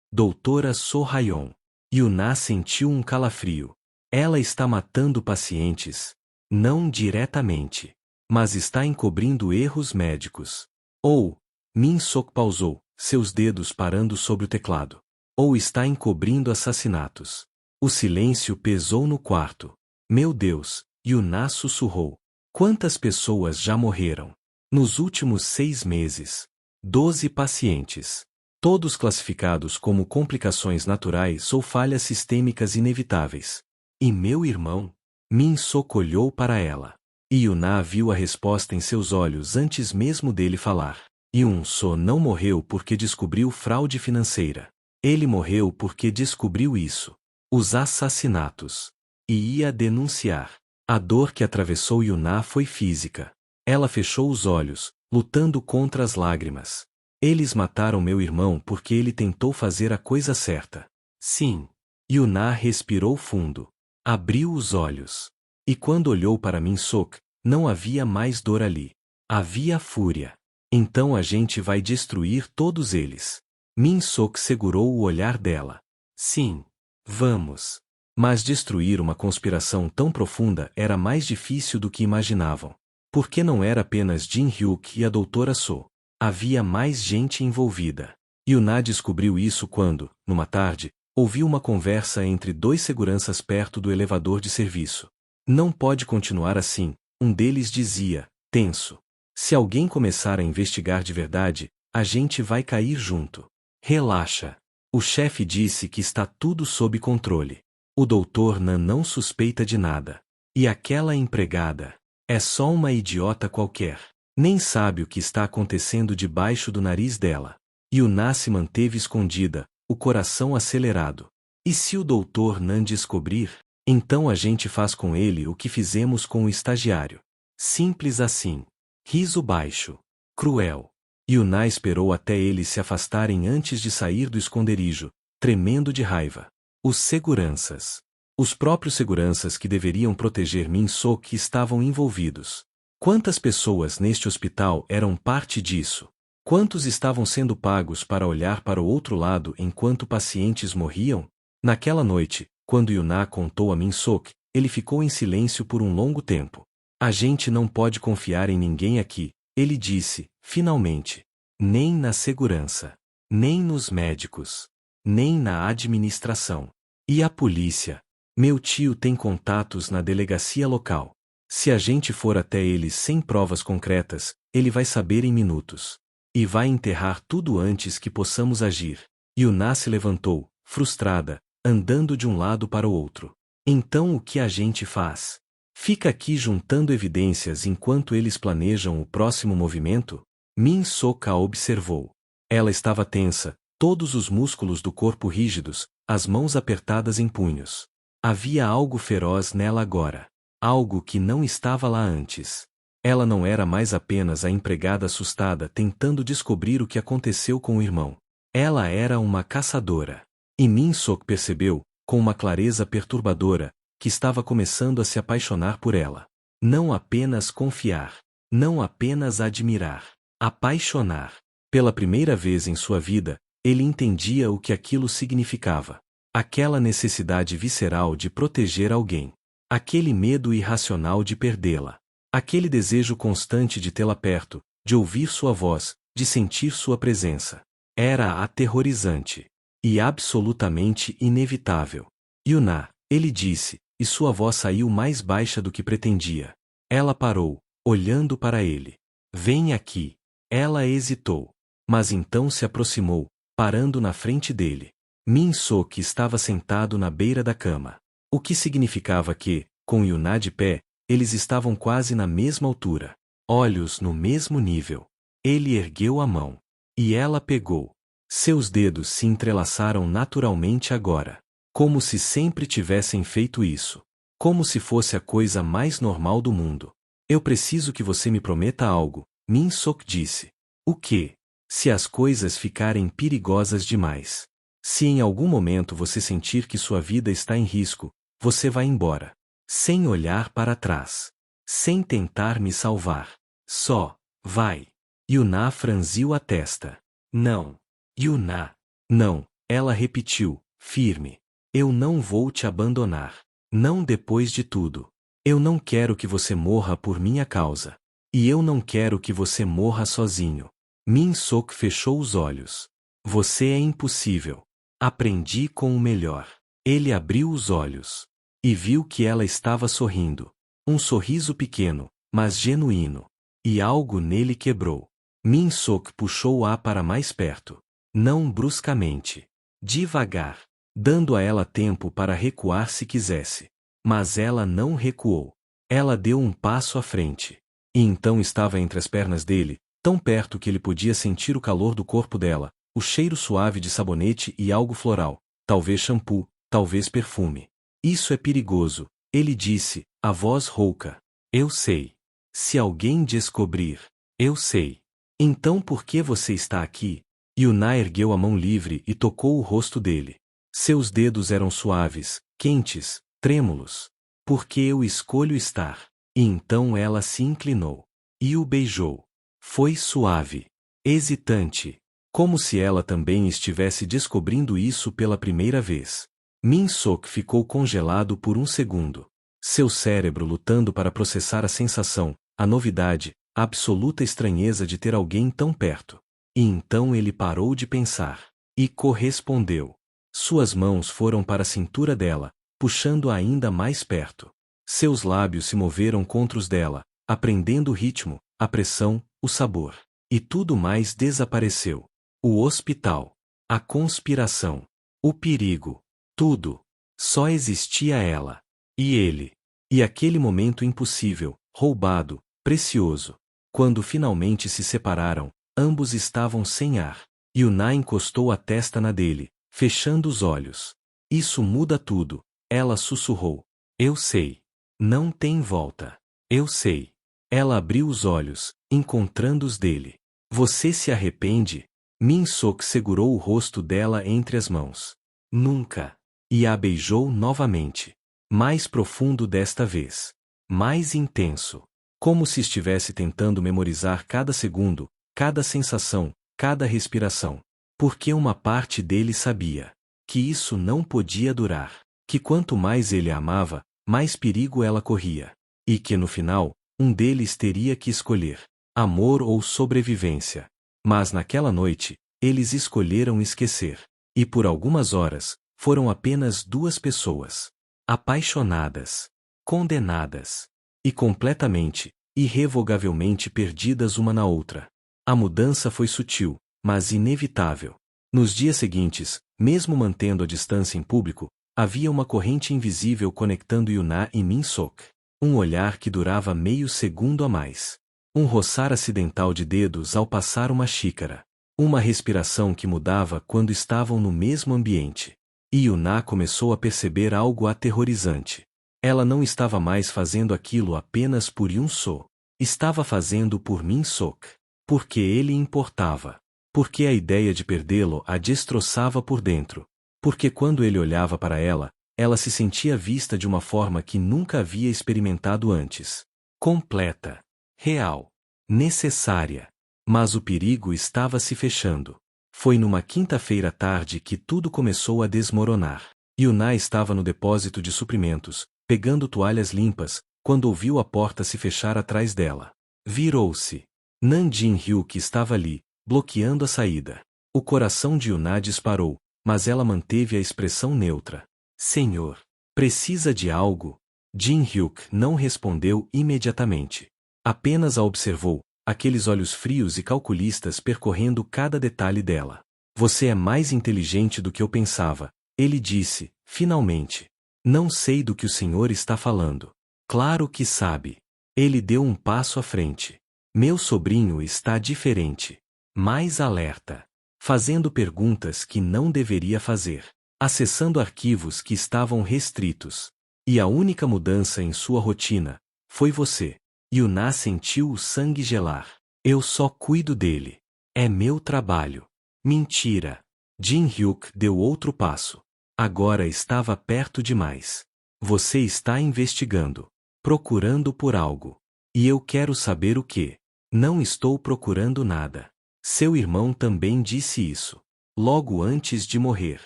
Doutora So Hayon. Yuna sentiu um calafrio. Ela está matando pacientes. Não diretamente. Mas está encobrindo erros médicos. Ou, Min Sok pausou, seus dedos parando sobre o teclado. Ou está encobrindo assassinatos. O silêncio pesou no quarto. Meu Deus, Yuna sussurrou. Quantas pessoas já morreram? Nos últimos 6 meses. 12 pacientes. Todos classificados como complicações naturais ou falhas sistêmicas inevitáveis. E meu irmão? Min Sok olhou para ela. E Yuna viu a resposta em seus olhos antes mesmo dele falar. Yun-so não morreu porque descobriu fraude financeira. Ele morreu porque descobriu isso. os assassinatos. E ia denunciar. A dor que atravessou Yuna foi física. Ela fechou os olhos, lutando contra as lágrimas. Eles mataram meu irmão porque ele tentou fazer a coisa certa. Sim. Yuna respirou fundo. Abriu os olhos. E quando olhou para Min-sok, não havia mais dor ali. Havia fúria. Então a gente vai destruir todos eles. Min-sok segurou o olhar dela. Sim. Vamos. Mas destruir uma conspiração tão profunda era mais difícil do que imaginavam. Porque não era apenas Jin Hyuk e a doutora So. Havia mais gente envolvida. Yuna descobriu isso quando, numa tarde, ouviu uma conversa entre dois seguranças perto do elevador de serviço. Não pode continuar assim, um deles dizia, tenso. Se alguém começar a investigar de verdade, a gente vai cair junto. Relaxa. O chefe disse que está tudo sob controle. O doutor Nan não suspeita de nada. E aquela empregada é só uma idiota qualquer. Nem sabe o que está acontecendo debaixo do nariz dela. Yuna se manteve escondida, o coração acelerado. E se o doutor Nan descobrir? Então a gente faz com ele o que fizemos com o estagiário. Simples assim. Riso baixo. Cruel. Yuna esperou até eles se afastarem antes de sair do esconderijo, tremendo de raiva. Os seguranças. Os próprios seguranças que deveriam proteger Min-sok estavam envolvidos. Quantas pessoas neste hospital eram parte disso? Quantos estavam sendo pagos para olhar para o outro lado enquanto pacientes morriam? Naquela noite, quando Yuna contou a Min-sok, ele ficou em silêncio por um longo tempo. A gente não pode confiar em ninguém aqui, ele disse, finalmente. Nem na segurança. Nem nos médicos. Nem na administração. E a polícia? Meu tio tem contatos na delegacia local. Se a gente for até eles sem provas concretas, ele vai saber em minutos. E vai enterrar tudo antes que possamos agir. Yuna se levantou, frustrada, andando de um lado para o outro. Então o que a gente faz? Fica aqui juntando evidências enquanto eles planejam o próximo movimento? Min-sok a observou. Ela estava tensa, todos os músculos do corpo rígidos, as mãos apertadas em punhos. Havia algo feroz nela agora. Algo que não estava lá antes. Ela não era mais apenas a empregada assustada tentando descobrir o que aconteceu com o irmão. Ela era uma caçadora. E Min-sok percebeu, com uma clareza perturbadora, que estava começando a se apaixonar por ela. Não apenas confiar. Não apenas admirar. Apaixonar. Pela primeira vez em sua vida, ele entendia o que aquilo significava. Aquela necessidade visceral de proteger alguém. Aquele medo irracional de perdê-la. Aquele desejo constante de tê-la perto, de ouvir sua voz, de sentir sua presença. Era aterrorizante. E absolutamente inevitável. Yuna, ele disse, e sua voz saiu mais baixa do que pretendia. Ela parou, olhando para ele. Vem aqui. Ela hesitou. Mas então se aproximou, parando na frente dele. Min-sok estava sentado na beira da cama. O que significava que, com Yuna de pé, eles estavam quase na mesma altura. Olhos no mesmo nível. Ele ergueu a mão. E ela pegou. Seus dedos se entrelaçaram naturalmente agora. Como se sempre tivessem feito isso. Como se fosse a coisa mais normal do mundo. Eu preciso que você me prometa algo, Min-sok disse. O quê? Se as coisas ficarem perigosas demais. Se em algum momento você sentir que sua vida está em risco, você vai embora. Sem olhar para trás. Sem tentar me salvar. Só, vai. Yuna franziu a testa. Não. Yuna. Não, ela repetiu, firme. Eu não vou te abandonar. Não depois de tudo. Eu não quero que você morra por minha causa. E eu não quero que você morra sozinho. Min-sok fechou os olhos. Você é impossível. Aprendi com o melhor. Ele abriu os olhos. E viu que ela estava sorrindo. Um sorriso pequeno, mas genuíno. E algo nele quebrou. Min-sok puxou-a para mais perto. Não bruscamente. Devagar. Dando a ela tempo para recuar se quisesse. Mas ela não recuou. Ela deu um passo à frente. E então estava entre as pernas dele, tão perto que ele podia sentir o calor do corpo dela, o cheiro suave de sabonete e algo floral, talvez shampoo, talvez perfume. Isso é perigoso, ele disse, a voz rouca. Eu sei. Se alguém descobrir, eu sei. Então por que você está aqui? Yuna ergueu a mão livre e tocou o rosto dele. Seus dedos eram suaves, quentes, trêmulos. Porque eu escolho estar. E então ela se inclinou. E o beijou. Foi suave. Hesitante. Como se ela também estivesse descobrindo isso pela primeira vez. Min-sok ficou congelado por um segundo. Seu cérebro lutando para processar a sensação, a novidade, a absoluta estranheza de ter alguém tão perto. E então ele parou de pensar. E correspondeu. Suas mãos foram para a cintura dela, puxando ainda mais perto. Seus lábios se moveram contra os dela, aprendendo o ritmo, a pressão, o sabor. E tudo mais desapareceu. O hospital. A conspiração. O perigo. Tudo. Só existia ela. E ele. E aquele momento impossível, roubado, precioso. Quando finalmente se separaram, ambos estavam sem ar. Yuna encostou a testa na dele, fechando os olhos. Isso muda tudo, ela sussurrou. Eu sei. Não tem volta. Eu sei. Ela abriu os olhos, encontrando os dele. Você se arrepende? Min-sok segurou o rosto dela entre as mãos. Nunca. E a beijou novamente. Mais profundo desta vez. Mais intenso. Como se estivesse tentando memorizar cada segundo, cada sensação, cada respiração. Porque uma parte dele sabia que isso não podia durar. Que quanto mais ele a amava, mais perigo ela corria. E que no final, um deles teria que escolher amor ou sobrevivência. Mas naquela noite, eles escolheram esquecer. E por algumas horas, foram apenas duas pessoas. Apaixonadas. Condenadas. E completamente, irrevogavelmente perdidas uma na outra. A mudança foi sutil, mas inevitável. Nos dias seguintes, mesmo mantendo a distância em público, havia uma corrente invisível conectando Yuna e Min-sok. Um olhar que durava meio segundo a mais. Um roçar acidental de dedos ao passar uma xícara. Uma respiração que mudava quando estavam no mesmo ambiente. E Yuna começou a perceber algo aterrorizante. Ela não estava mais fazendo aquilo apenas por Yun-so. Estava fazendo por Min-sok. Porque ele importava. Porque a ideia de perdê-lo a destroçava por dentro. Porque quando ele olhava para ela, ela se sentia vista de uma forma que nunca havia experimentado antes. Completa. Real. Necessária. Mas o perigo estava se fechando. Foi numa quinta-feira à tarde que tudo começou a desmoronar. Yuna estava no depósito de suprimentos, pegando toalhas limpas, quando ouviu a porta se fechar atrás dela. Virou-se. Nam Jin-hyuk estava ali, bloqueando a saída. O coração de Yuna disparou, mas ela manteve a expressão neutra. Senhor, precisa de algo? Jin-hyuk não respondeu imediatamente. Apenas a observou, aqueles olhos frios e calculistas percorrendo cada detalhe dela. Você é mais inteligente do que eu pensava, ele disse, finalmente. Não sei do que o senhor está falando. Claro que sabe. Ele deu um passo à frente. Meu sobrinho está diferente. Mais alerta. Fazendo perguntas que não deveria fazer. Acessando arquivos que estavam restritos. E a única mudança em sua rotina foi você. Yuna sentiu o sangue gelar. Eu só cuido dele. É meu trabalho. Mentira. Jin-hyuk deu outro passo. Agora estava perto demais. Você está investigando. Procurando por algo. E eu quero saber o que. Não estou procurando nada. Seu irmão também disse isso. Logo antes de morrer.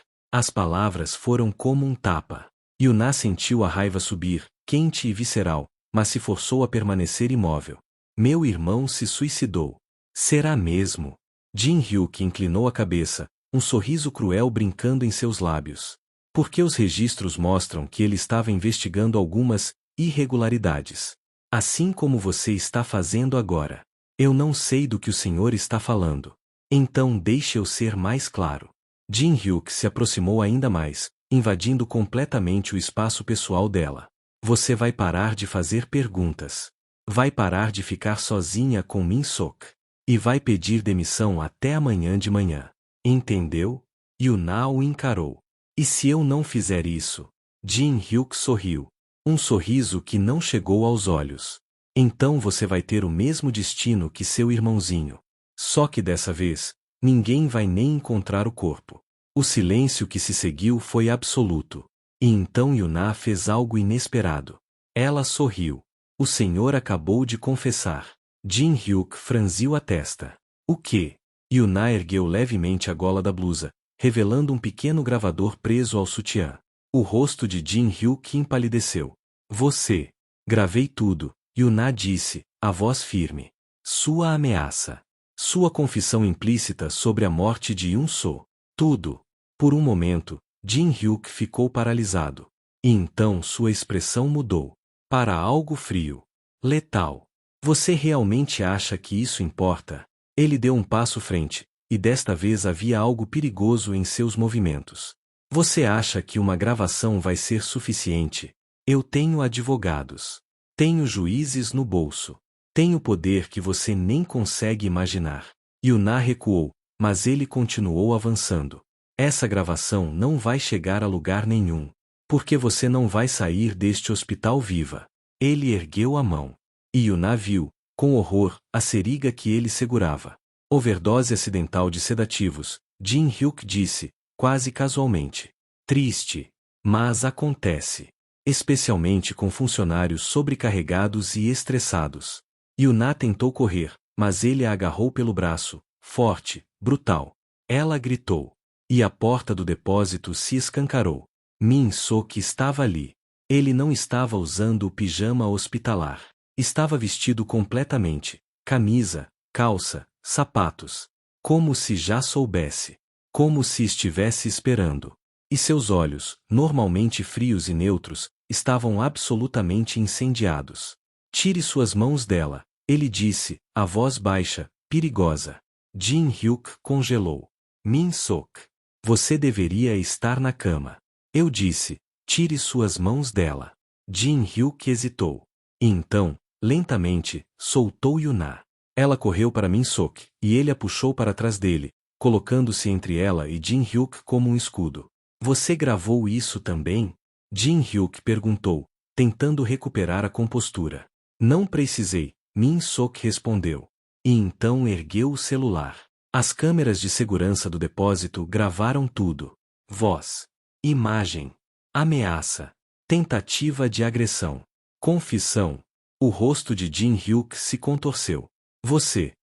As palavras foram como um tapa. Yuna sentiu a raiva subir, quente e visceral, mas se forçou a permanecer imóvel. Meu irmão se suicidou. Será mesmo? Jin-hyuk inclinou a cabeça, um sorriso cruel brincando em seus lábios. Porque os registros mostram que ele estava investigando algumas irregularidades. Assim como você está fazendo agora. Eu não sei do que o senhor está falando. Então deixe eu ser mais claro. Jin-hyuk se aproximou ainda mais, invadindo completamente o espaço pessoal dela. Você vai parar de fazer perguntas. Vai parar de ficar sozinha com Min-sok. E vai pedir demissão até amanhã de manhã. Entendeu? Yuna o encarou. E se eu não fizer isso? Jin-hyuk sorriu. Um sorriso que não chegou aos olhos. Então você vai ter o mesmo destino que seu irmãozinho. Só que dessa vez, ninguém vai nem encontrar o corpo. O silêncio que se seguiu foi absoluto. E então Yuna fez algo inesperado. Ela sorriu. O senhor acabou de confessar. Jin-hyuk franziu a testa. O quê? Yuna ergueu levemente a gola da blusa, revelando um pequeno gravador preso ao sutiã. O rosto de Jin-hyuk empalideceu. Você. Gravei tudo, Yuna disse, a voz firme. Sua ameaça. Sua confissão implícita sobre a morte de Yun-soo. Tudo. Por um momento, Jin-hyuk ficou paralisado. E então sua expressão mudou. Para algo frio. Letal. Você realmente acha que isso importa? Ele deu um passo frente, e desta vez havia algo perigoso em seus movimentos. Você acha que uma gravação vai ser suficiente? Eu tenho advogados. Tenho juízes no bolso. Tenho poder que você nem consegue imaginar. Yuna recuou, mas ele continuou avançando. Essa gravação não vai chegar a lugar nenhum. Porque você não vai sair deste hospital viva. Ele ergueu a mão. E Yuna viu, com horror, a seringa que ele segurava. Overdose acidental de sedativos, Jin-hyuk disse, quase casualmente. Triste. Mas acontece. Especialmente com funcionários sobrecarregados e estressados. Yuna tentou correr, mas ele a agarrou pelo braço, forte, brutal. Ela gritou. E a porta do depósito se escancarou. Min-sok estava ali. Ele não estava usando o pijama hospitalar. Estava vestido completamente. Camisa, calça, sapatos. Como se já soubesse. Como se estivesse esperando. E seus olhos, normalmente frios e neutros, estavam absolutamente incendiados. Tire suas mãos dela, ele disse, a voz baixa, perigosa. Jin-hyuk congelou. Min-sok. Você deveria estar na cama. Eu disse, tire suas mãos dela. Jin-hyuk hesitou. E então, lentamente, soltou Yuna. Ela correu para Min-sok, e ele a puxou para trás dele, colocando-se entre ela e Jin-hyuk como um escudo. Você gravou isso também? Jin-hyuk perguntou, tentando recuperar a compostura. Não precisei, Min-sok respondeu. E então ergueu o celular. As câmeras de segurança do depósito gravaram tudo. Voz. Imagem. Ameaça. Tentativa de agressão. Confissão. O rosto de Jin-hyuk se contorceu. Você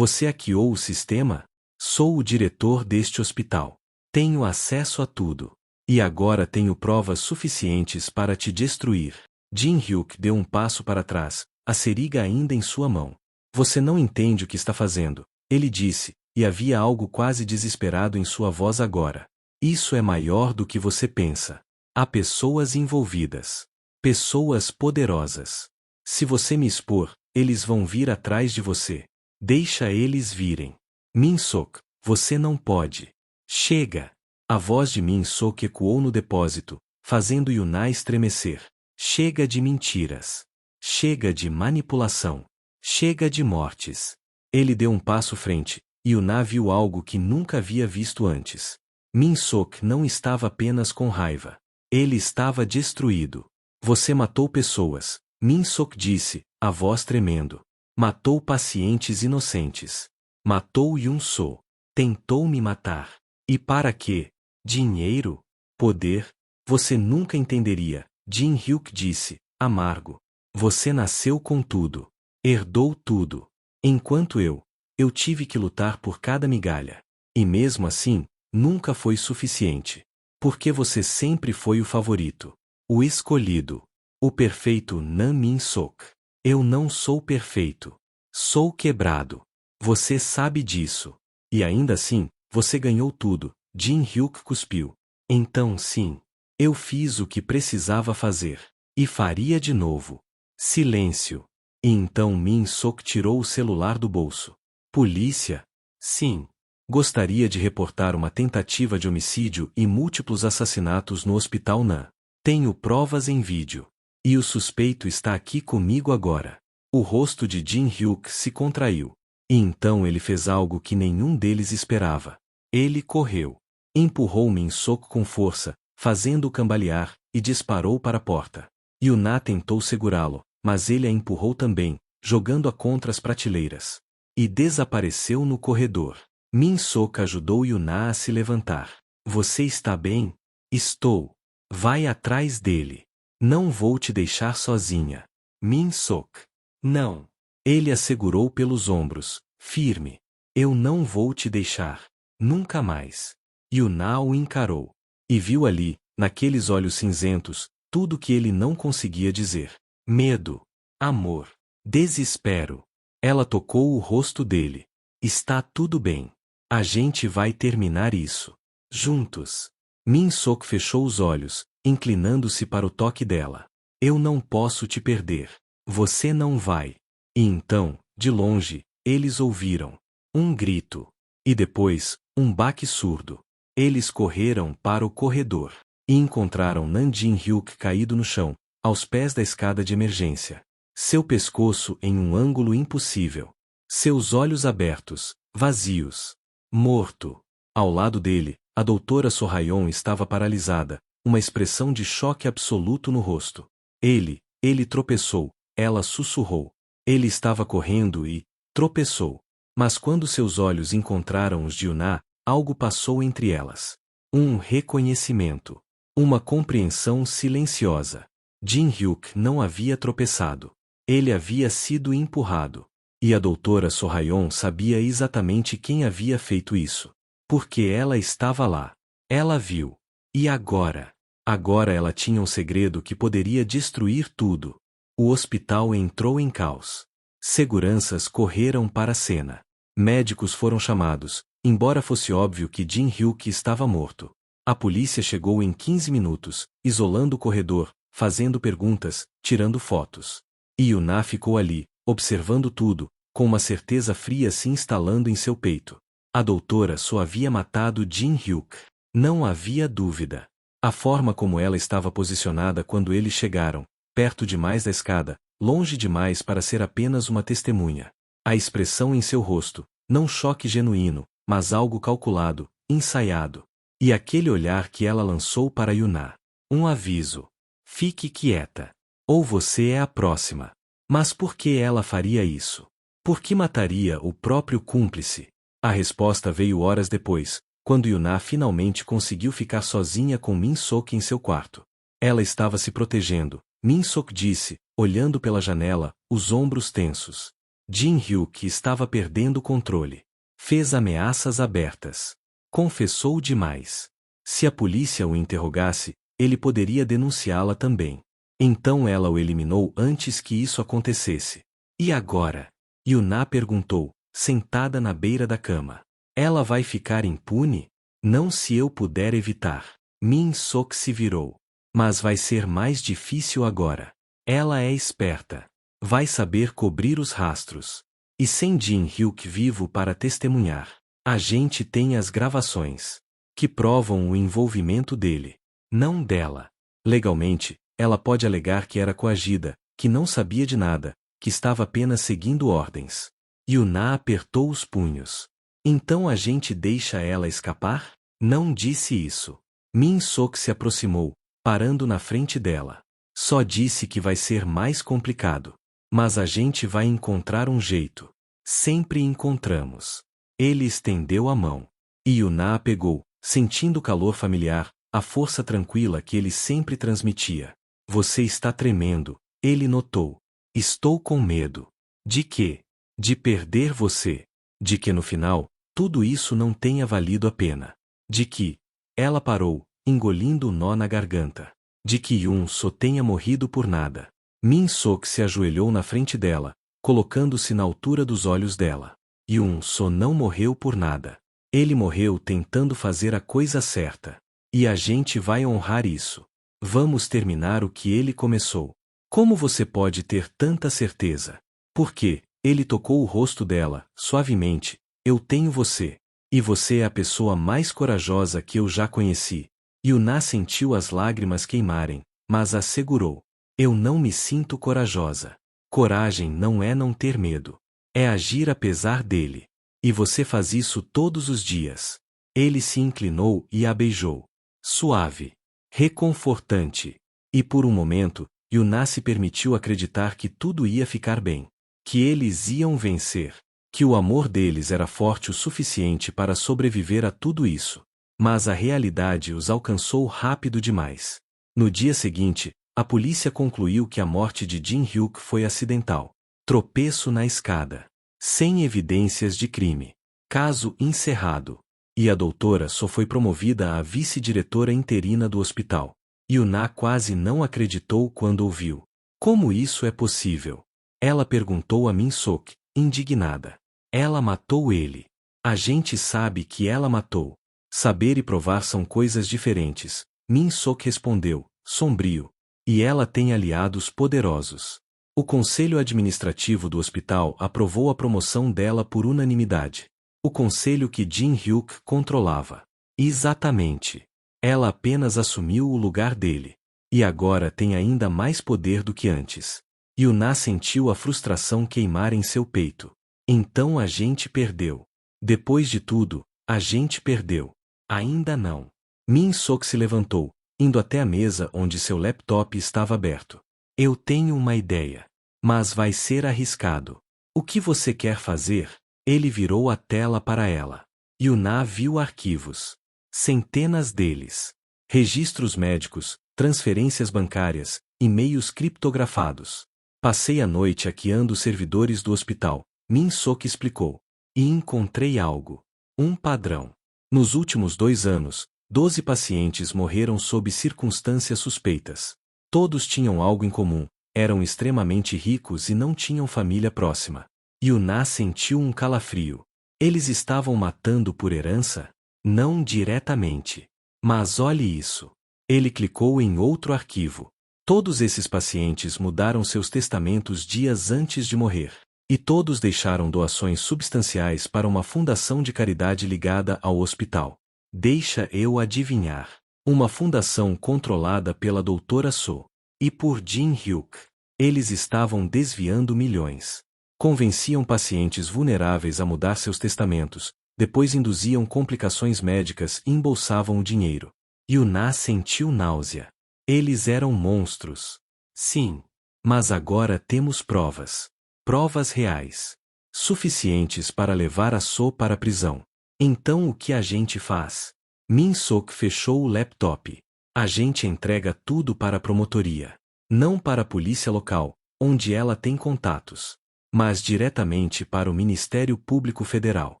hackeou o sistema? Sou o diretor deste hospital. Tenho acesso a tudo. E agora tenho provas suficientes para te destruir. Jin-hyuk deu um passo para trás, a seringa ainda em sua mão. Você não entende o que está fazendo, ele disse, e havia algo quase desesperado em sua voz agora. Isso é maior do que você pensa. Há pessoas envolvidas. Pessoas poderosas. Se você me expor, eles vão vir atrás de você. Deixa eles virem. Min-sok, você não pode. Chega! A voz de Min-sok ecoou no depósito, fazendo Yuna estremecer. Chega de mentiras. Chega de manipulação. Chega de mortes. Ele deu um passo frente, e Yuna viu algo que nunca havia visto antes. Min-sok não estava apenas com raiva. Ele estava destruído. Você matou pessoas, Min-sok disse, a voz tremendo. Matou pacientes inocentes. Matou Yun-soo. Tentou me matar. E para quê? Dinheiro? Poder? Você nunca entenderia, Jin-hyuk disse, amargo. Você nasceu com tudo. Herdou tudo. Enquanto eu tive que lutar por cada migalha. E mesmo assim, nunca foi suficiente. Porque você sempre foi o favorito. O escolhido. O perfeito Nam Min-sok. Eu não sou perfeito. Sou quebrado. Você sabe disso. E ainda assim, você ganhou tudo, Jin-hyuk cuspiu. Então sim. Eu fiz o que precisava fazer. E faria de novo. Silêncio. E então Min-sok tirou o celular do bolso. Polícia? Sim. Gostaria de reportar uma tentativa de homicídio e múltiplos assassinatos no Hospital Nan. Tenho provas em vídeo. E o suspeito está aqui comigo agora. O rosto de Jin-hyuk se contraiu. E então ele fez algo que nenhum deles esperava. Ele correu. Empurrou Min-sok com força, fazendo-o cambalear, e disparou para a porta. Yuná tentou segurá-lo, mas ele a empurrou também, jogando-a contra as prateleiras. E desapareceu no corredor. Min-sok ajudou Yuná a se levantar. Você está bem? Estou. Vai atrás dele. Não vou te deixar sozinha. Min-sok. Não. Ele a segurou pelos ombros, firme. Eu não vou te deixar. Nunca mais. Yuná o encarou. E viu ali, naqueles olhos cinzentos, tudo que ele não conseguia dizer. Medo. Amor. Desespero. Ela tocou o rosto dele. Está tudo bem. A gente vai terminar isso. Juntos. Min-sok fechou os olhos, inclinando-se para o toque dela. Eu não posso te perder. Você não vai. E então, de longe, eles ouviram um grito. E depois, um baque surdo. Eles correram para o corredor. E encontraram Nam Jin-hyuk caído no chão, aos pés da escada de emergência. Seu pescoço em um ângulo impossível. Seus olhos abertos, vazios. Morto. Ao lado dele, a doutora Sohayon estava paralisada, uma expressão de choque absoluto no rosto. Ele tropeçou, ela sussurrou. Ele estava correndo e tropeçou. Mas quando seus olhos encontraram os de Yuná, algo passou entre elas. Um reconhecimento. Uma compreensão silenciosa. Jin-hyuk não havia tropeçado. Ele havia sido empurrado. E a doutora Sohayon sabia exatamente quem havia feito isso. Porque ela estava lá. Ela viu. E agora? Agora ela tinha um segredo que poderia destruir tudo. O hospital entrou em caos. Seguranças correram para a cena. Médicos foram chamados, embora fosse óbvio que Jin-hyuk estava morto. A polícia chegou em 15 minutos, isolando o corredor, fazendo perguntas, tirando fotos. E Yuná ficou ali, observando tudo, com uma certeza fria se instalando em seu peito. A doutora só havia matado Jin-hyuk. Não havia dúvida. A forma como ela estava posicionada quando eles chegaram, perto demais da escada, longe demais para ser apenas uma testemunha. A expressão em seu rosto, não choque genuíno, mas algo calculado, ensaiado. E aquele olhar que ela lançou para Yuná. Um aviso. Fique quieta. Ou você é a próxima. Mas por que ela faria isso? Por que mataria o próprio cúmplice? A resposta veio horas depois, quando Yuná finalmente conseguiu ficar sozinha com Min-sok em seu quarto. Ela estava se protegendo, Min-sok disse, olhando pela janela, os ombros tensos. Jin-hyuk estava perdendo o controle. Fez ameaças abertas. Confessou demais. Se a polícia o interrogasse, ele poderia denunciá-la também. Então ela o eliminou antes que isso acontecesse. E agora? Yuná perguntou, sentada na beira da cama. Ela vai ficar impune? Não se eu puder evitar. Min-sok se virou. Mas vai ser mais difícil agora. Ela é esperta. Vai saber cobrir os rastros. E sem Jin-hyuk vivo para testemunhar. A gente tem as gravações. Que provam o envolvimento dele. Não dela. Legalmente, ela pode alegar que era coagida, que não sabia de nada, que estava apenas seguindo ordens. Yuná apertou os punhos. Então a gente deixa ela escapar? Não disse isso. Min-sok se aproximou, parando na frente dela. Só disse que vai ser mais complicado. Mas a gente vai encontrar um jeito. Sempre encontramos. Ele estendeu a mão. E Yuná a pegou, sentindo o calor familiar, a força tranquila que ele sempre transmitia. Você está tremendo, ele notou. Estou com medo. De quê? De perder você. De que no final, tudo isso não tenha valido a pena. De que... Ela parou, engolindo o nó na garganta. De que Yun só tenha morrido por nada. Min-sok se ajoelhou na frente dela, colocando-se na altura dos olhos dela. Yun só não morreu por nada. Ele morreu tentando fazer a coisa certa. E a gente vai honrar isso. Vamos terminar o que ele começou. Como você pode ter tanta certeza? Porque, ele tocou o rosto dela, suavemente, eu tenho você. E você é a pessoa mais corajosa que eu já conheci. Yuná sentiu as lágrimas queimarem, mas assegurou. Eu não me sinto corajosa. Coragem não é não ter medo. É agir apesar dele. E você faz isso todos os dias. Ele se inclinou e a beijou. Suave. reconfortante. E por um momento, Yuna se permitiu acreditar que tudo ia ficar bem. Que eles iam vencer. Que o amor deles era forte o suficiente para sobreviver a tudo isso. Mas a realidade os alcançou rápido demais. No dia seguinte, a polícia concluiu que a morte de Jin-hyuk foi acidental. Tropeço na escada. Sem evidências de crime. Caso encerrado. E a doutora só foi promovida a vice-diretora interina do hospital. Yuna quase não acreditou quando ouviu. Como isso é possível? Ela perguntou a Min-sok, indignada. Ela matou ele. A gente sabe que ela matou. Saber e provar são coisas diferentes. Min-sok respondeu, sombrio. E ela tem aliados poderosos. O conselho administrativo do hospital aprovou a promoção dela por unanimidade. O conselho que Jin-hyuk controlava. Exatamente. Ela apenas assumiu o lugar dele. E agora tem ainda mais poder do que antes. Yuna sentiu a frustração queimar em seu peito. Então a gente perdeu. Depois de tudo, a gente perdeu. Ainda não. Min-sok se levantou, indo até a mesa onde seu laptop estava aberto. Eu tenho uma ideia. Mas vai ser arriscado. O que você quer fazer? Ele virou a tela para ela. Yuna viu arquivos. Centenas deles. Registros médicos, transferências bancárias, e-mails criptografados. Passei a noite hackeando os servidores do hospital, Min-sok explicou. E encontrei algo. Um padrão. Nos últimos 2 anos, 12 pacientes morreram sob circunstâncias suspeitas. Todos tinham algo em comum, eram extremamente ricos e não tinham família próxima. Yuna sentiu um calafrio. Eles estavam matando por herança? Não diretamente. Mas olhe isso. Ele clicou em outro arquivo. Todos esses pacientes mudaram seus testamentos dias antes de morrer. E todos deixaram doações substanciais para uma fundação de caridade ligada ao hospital. Deixa eu adivinhar. Uma fundação controlada pela doutora So. E por Jin-hyuk. Eles estavam desviando milhões. Convenciam pacientes vulneráveis a mudar seus testamentos, depois induziam complicações médicas e embolsavam o dinheiro. Yuna sentiu náusea. Eles eram monstros. Sim. Mas agora temos provas. Provas reais. Suficientes para levar a So para a prisão. Então o que a gente faz? Min-sok fechou o laptop. A gente entrega tudo para a promotoria. Não para a polícia local, onde ela tem contatos. Mas diretamente para o Ministério Público Federal.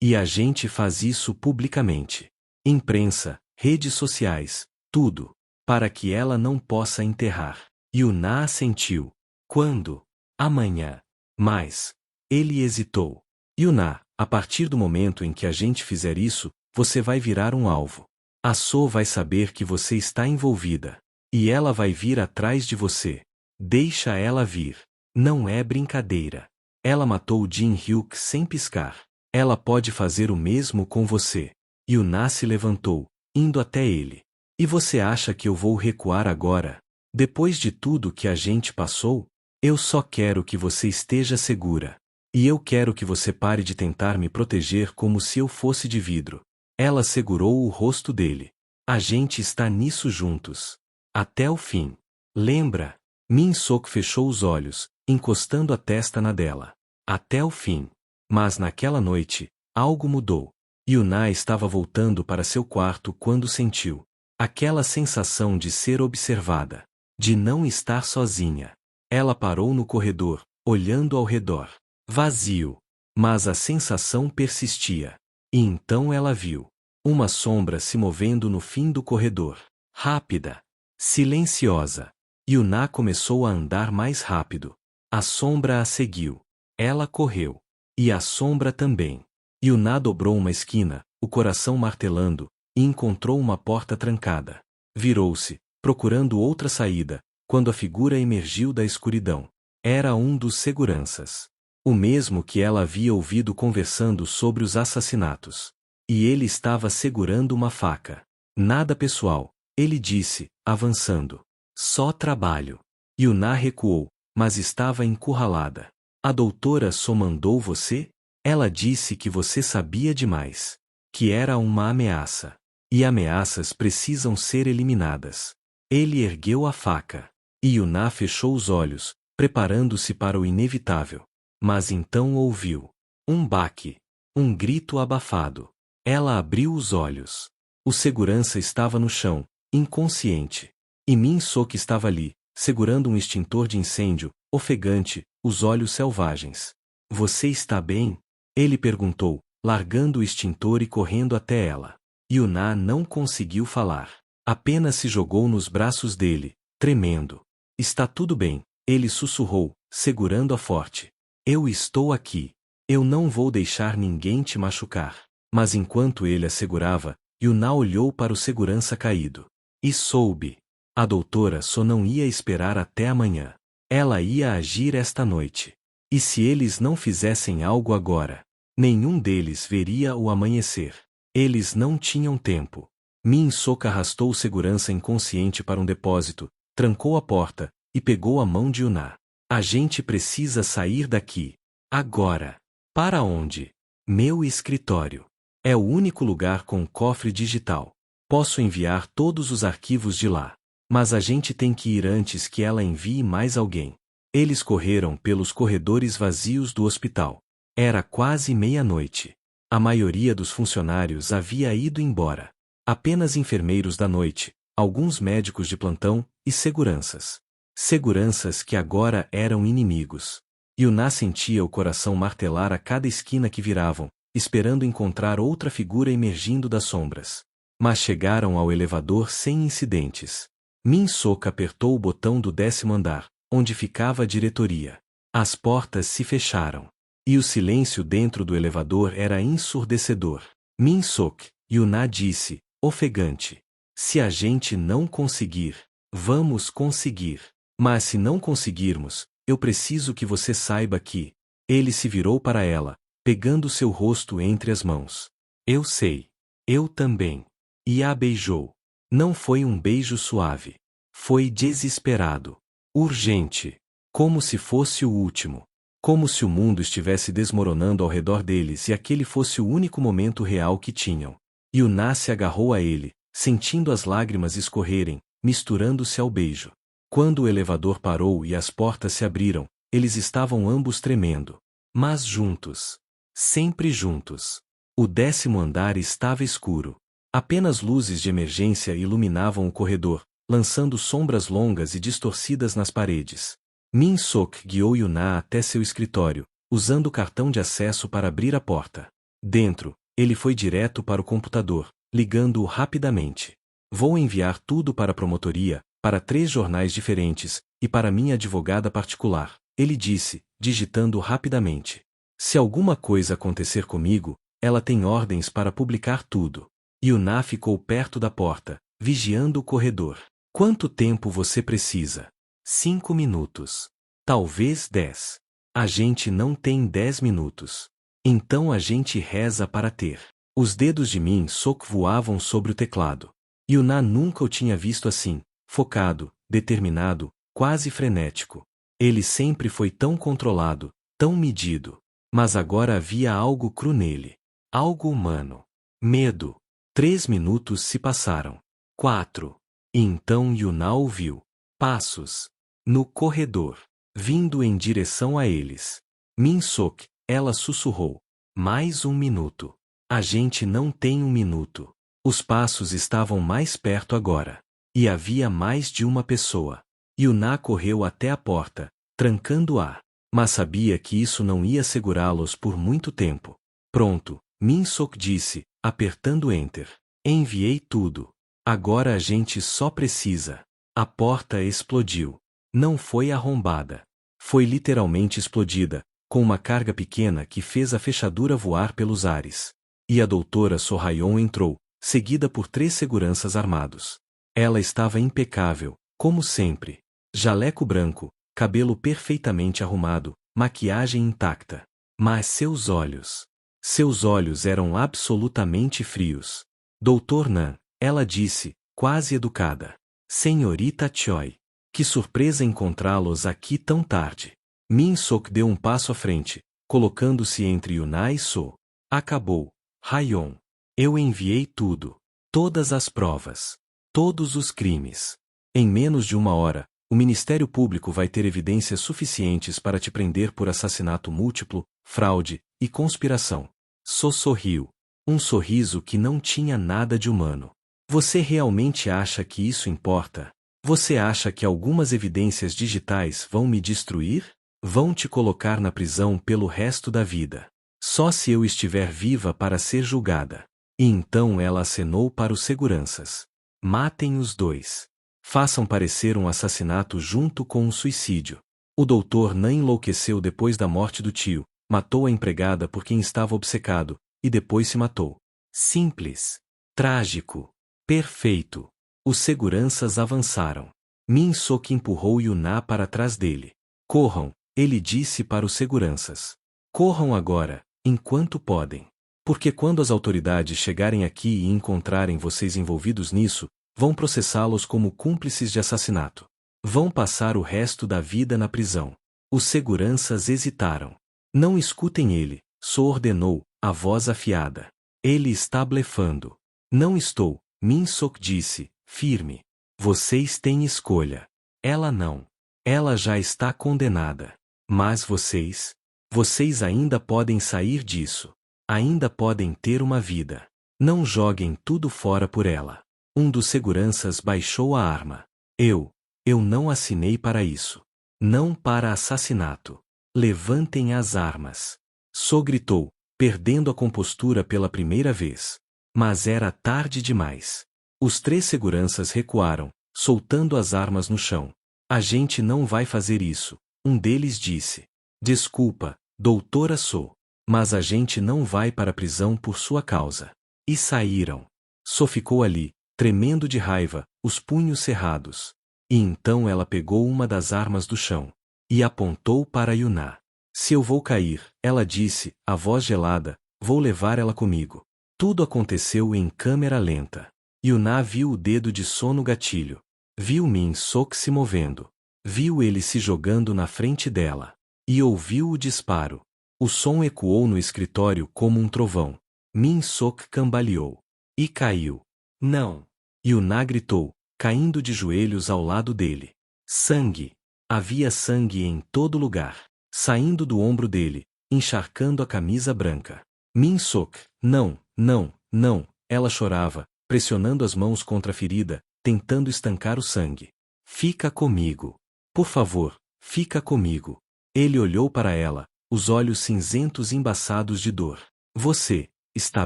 E a gente faz isso publicamente. Imprensa, redes sociais, tudo. Para que ela não possa enterrar. Yuna assentiu. Quando? Amanhã. Mas. Ele hesitou. Yuna, a partir do momento em que a gente fizer isso, você vai virar um alvo. A So vai saber que você está envolvida. E ela vai vir atrás de você. Deixa ela vir. Não é brincadeira. Ela matou Jin-hyuk sem piscar. Ela pode fazer o mesmo com você. Yuna se levantou, indo até ele. E você acha que eu vou recuar agora? Depois de tudo que a gente passou? Eu só quero que você esteja segura. E eu quero que você pare de tentar me proteger como se eu fosse de vidro. Ela segurou o rosto dele. A gente está nisso juntos. Até o fim. Lembra? Min-sok fechou os olhos, encostando a testa na dela. Até o fim. Mas naquela noite, algo mudou. Yuna estava voltando para seu quarto quando sentiu aquela sensação de ser observada, de não estar sozinha. Ela parou no corredor, olhando ao redor. Vazio. Mas a sensação persistia. E então ela viu uma sombra se movendo no fim do corredor. Rápida. Silenciosa. Yuna começou a andar mais rápido. A sombra a seguiu. Ela correu. E a sombra também. Yuna dobrou uma esquina, o coração martelando, e encontrou uma porta trancada. Virou-se, procurando outra saída, quando a figura emergiu da escuridão. Era um dos seguranças. O mesmo que ela havia ouvido conversando sobre os assassinatos. E ele estava segurando uma faca. Nada pessoal, ele disse, avançando. Só trabalho. Yuna recuou, mas estava encurralada. A doutora só mandou você? Ela disse que você sabia demais. Que era uma ameaça. E ameaças precisam ser eliminadas. Ele ergueu a faca. E Yuná fechou os olhos, preparando-se para o inevitável. Mas então ouviu um baque, um grito abafado. Ela abriu os olhos. O segurança estava no chão, inconsciente. E Min-sok estava ali, segurando um extintor de incêndio, ofegante, os olhos selvagens. Você está bem? Ele perguntou, largando o extintor e correndo até ela. Yuná não conseguiu falar. Apenas se jogou nos braços dele, tremendo. Está tudo bem, ele sussurrou, segurando-a forte. Eu estou aqui. Eu não vou deixar ninguém te machucar. Mas enquanto ele a segurava, Yuná olhou para o segurança caído. E soube. A doutora só não ia esperar até amanhã. Ela ia agir esta noite. E se eles não fizessem algo agora? Nenhum deles veria o amanhecer. Eles não tinham tempo. Min-sok arrastou o segurança inconsciente para um depósito, trancou a porta, e pegou a mão de Yuná. A gente precisa sair daqui. Agora. Para onde? Meu escritório. É o único lugar com cofre digital. Posso enviar todos os arquivos de lá. Mas a gente tem que ir antes que ela envie mais alguém. Eles correram pelos corredores vazios do hospital. Era quase meia-noite. A maioria dos funcionários havia ido embora. Apenas enfermeiros da noite, alguns médicos de plantão e seguranças. Seguranças que agora eram inimigos. Yuná sentia o coração martelar a cada esquina que viravam, esperando encontrar outra figura emergindo das sombras. Mas chegaram ao elevador sem incidentes. Min-sok apertou o botão do 10º andar, onde ficava a diretoria. As portas se fecharam. E o silêncio dentro do elevador era ensurdecedor. Min-sok, Yuná disse, ofegante. Se a gente não conseguir, vamos conseguir. Mas se não conseguirmos, eu preciso que você saiba que... Ele se virou para ela, pegando seu rosto entre as mãos. Eu sei. Eu também. E a beijou. Não foi um beijo suave. Foi desesperado. Urgente. Como se fosse o último. Como se o mundo estivesse desmoronando ao redor deles e aquele fosse o único momento real que tinham. Yuná se agarrou a ele, sentindo as lágrimas escorrerem, misturando-se ao beijo. Quando o elevador parou e as portas se abriram, eles estavam ambos tremendo. Mas juntos. Sempre juntos. O 10º andar estava escuro. Apenas luzes de emergência iluminavam o corredor, lançando sombras longas e distorcidas nas paredes. Min-sok guiou Yuná até seu escritório, usando o cartão de acesso para abrir a porta. Dentro, ele foi direto para o computador, ligando-o rapidamente. Vou enviar tudo para a promotoria, para 3 jornais diferentes, e para minha advogada particular, ele disse, digitando rapidamente. Se alguma coisa acontecer comigo, ela tem ordens para publicar tudo. Yuná ficou perto da porta, vigiando o corredor. Quanto tempo você precisa? 5 minutos. Talvez 10. A gente não tem 10 minutos. Então a gente reza para ter. Os dedos de Min-sok voavam sobre o teclado. Yuná nunca o tinha visto assim, focado, determinado, quase frenético. Ele sempre foi tão controlado, tão medido. Mas agora havia algo cru nele. Algo humano. Medo. 3 minutos se passaram. 4. E então Yuná ouviu passos no corredor, vindo em direção a eles. Min-sok, ela sussurrou. Mais 1 minuto. A gente não tem 1 minuto. Os passos estavam mais perto agora. E havia mais de uma pessoa. Yuná correu até a porta, trancando-a. Mas sabia que isso não ia segurá-los por muito tempo. Pronto, Min-sok disse, apertando Enter. Enviei tudo. Agora a gente só precisa. A porta explodiu. Não foi arrombada. Foi literalmente explodida, com uma carga pequena que fez a fechadura voar pelos ares. E a doutora Sohayon entrou, seguida por 3 seguranças armados. Ela estava impecável, como sempre. Jaleco branco, cabelo perfeitamente arrumado, maquiagem intacta. Mas seus olhos eram absolutamente frios. Doutor Nan, ela disse, quase educada. Senhorita Choi. Que surpresa encontrá-los aqui tão tarde. Min-sok deu um passo à frente, colocando-se entre Yuná e So. Acabou. Hayon. Eu enviei tudo. Todas as provas. Todos os crimes. Em menos de 1 hora, o Ministério Público vai ter evidências suficientes para te prender por assassinato múltiplo, fraude e conspiração. So sorriu. Um sorriso que não tinha nada de humano. Você realmente acha que isso importa? Você acha que algumas evidências digitais vão me destruir? Vão te colocar na prisão pelo resto da vida. Só se eu estiver viva para ser julgada. E então ela acenou para os seguranças. Matem os dois. Façam parecer um assassinato junto com um suicídio. O doutor Nan enlouqueceu depois da morte do tio, matou a empregada por quem estava obcecado, e depois se matou. Simples. Trágico. Perfeito. Os seguranças avançaram. Min Sok empurrou Yuna para trás dele. Corram, ele disse para os seguranças. Corram agora, enquanto podem. Porque quando as autoridades chegarem aqui e encontrarem vocês envolvidos nisso, vão processá-los como cúmplices de assassinato. Vão passar o resto da vida na prisão. Os seguranças hesitaram. Não escutem ele, So ordenou, a voz afiada. Ele está blefando. Não estou, Min Sok disse, firme. Vocês têm escolha. Ela não. Ela já está condenada. Mas vocês ainda podem sair disso. Ainda podem ter uma vida. Não joguem tudo fora por ela. Um dos seguranças baixou a arma. Eu não assinei para isso. Não para assassinato. Levantem as armas. So gritou, perdendo a compostura pela primeira vez. Mas era tarde demais. Os 3 seguranças recuaram, soltando as armas no chão. A gente não vai fazer isso, um deles disse. Desculpa, doutora So. Mas a gente não vai para a prisão por sua causa. E saíram. So ficou ali, tremendo de raiva, os punhos cerrados. E então ela pegou uma das armas do chão. E apontou para Yuna. Se eu vou cair, ela disse, a voz gelada, vou levar ela comigo. Tudo aconteceu em câmera lenta. Yuna viu o dedo de So no gatilho. Viu Min Sok se movendo. Viu ele se jogando na frente dela. E ouviu o disparo. O som ecoou no escritório como um trovão. Min Sok cambaleou. E caiu. Não! Yuna gritou, caindo de joelhos ao lado dele. Sangue! Havia sangue em todo lugar, saindo do ombro dele, encharcando a camisa branca. Min Sok, não, não, não! Ela chorava, pressionando as mãos contra a ferida, tentando estancar o sangue. Fica comigo. Por favor, fica comigo. Ele olhou para ela, os olhos cinzentos embaçados de dor. Você está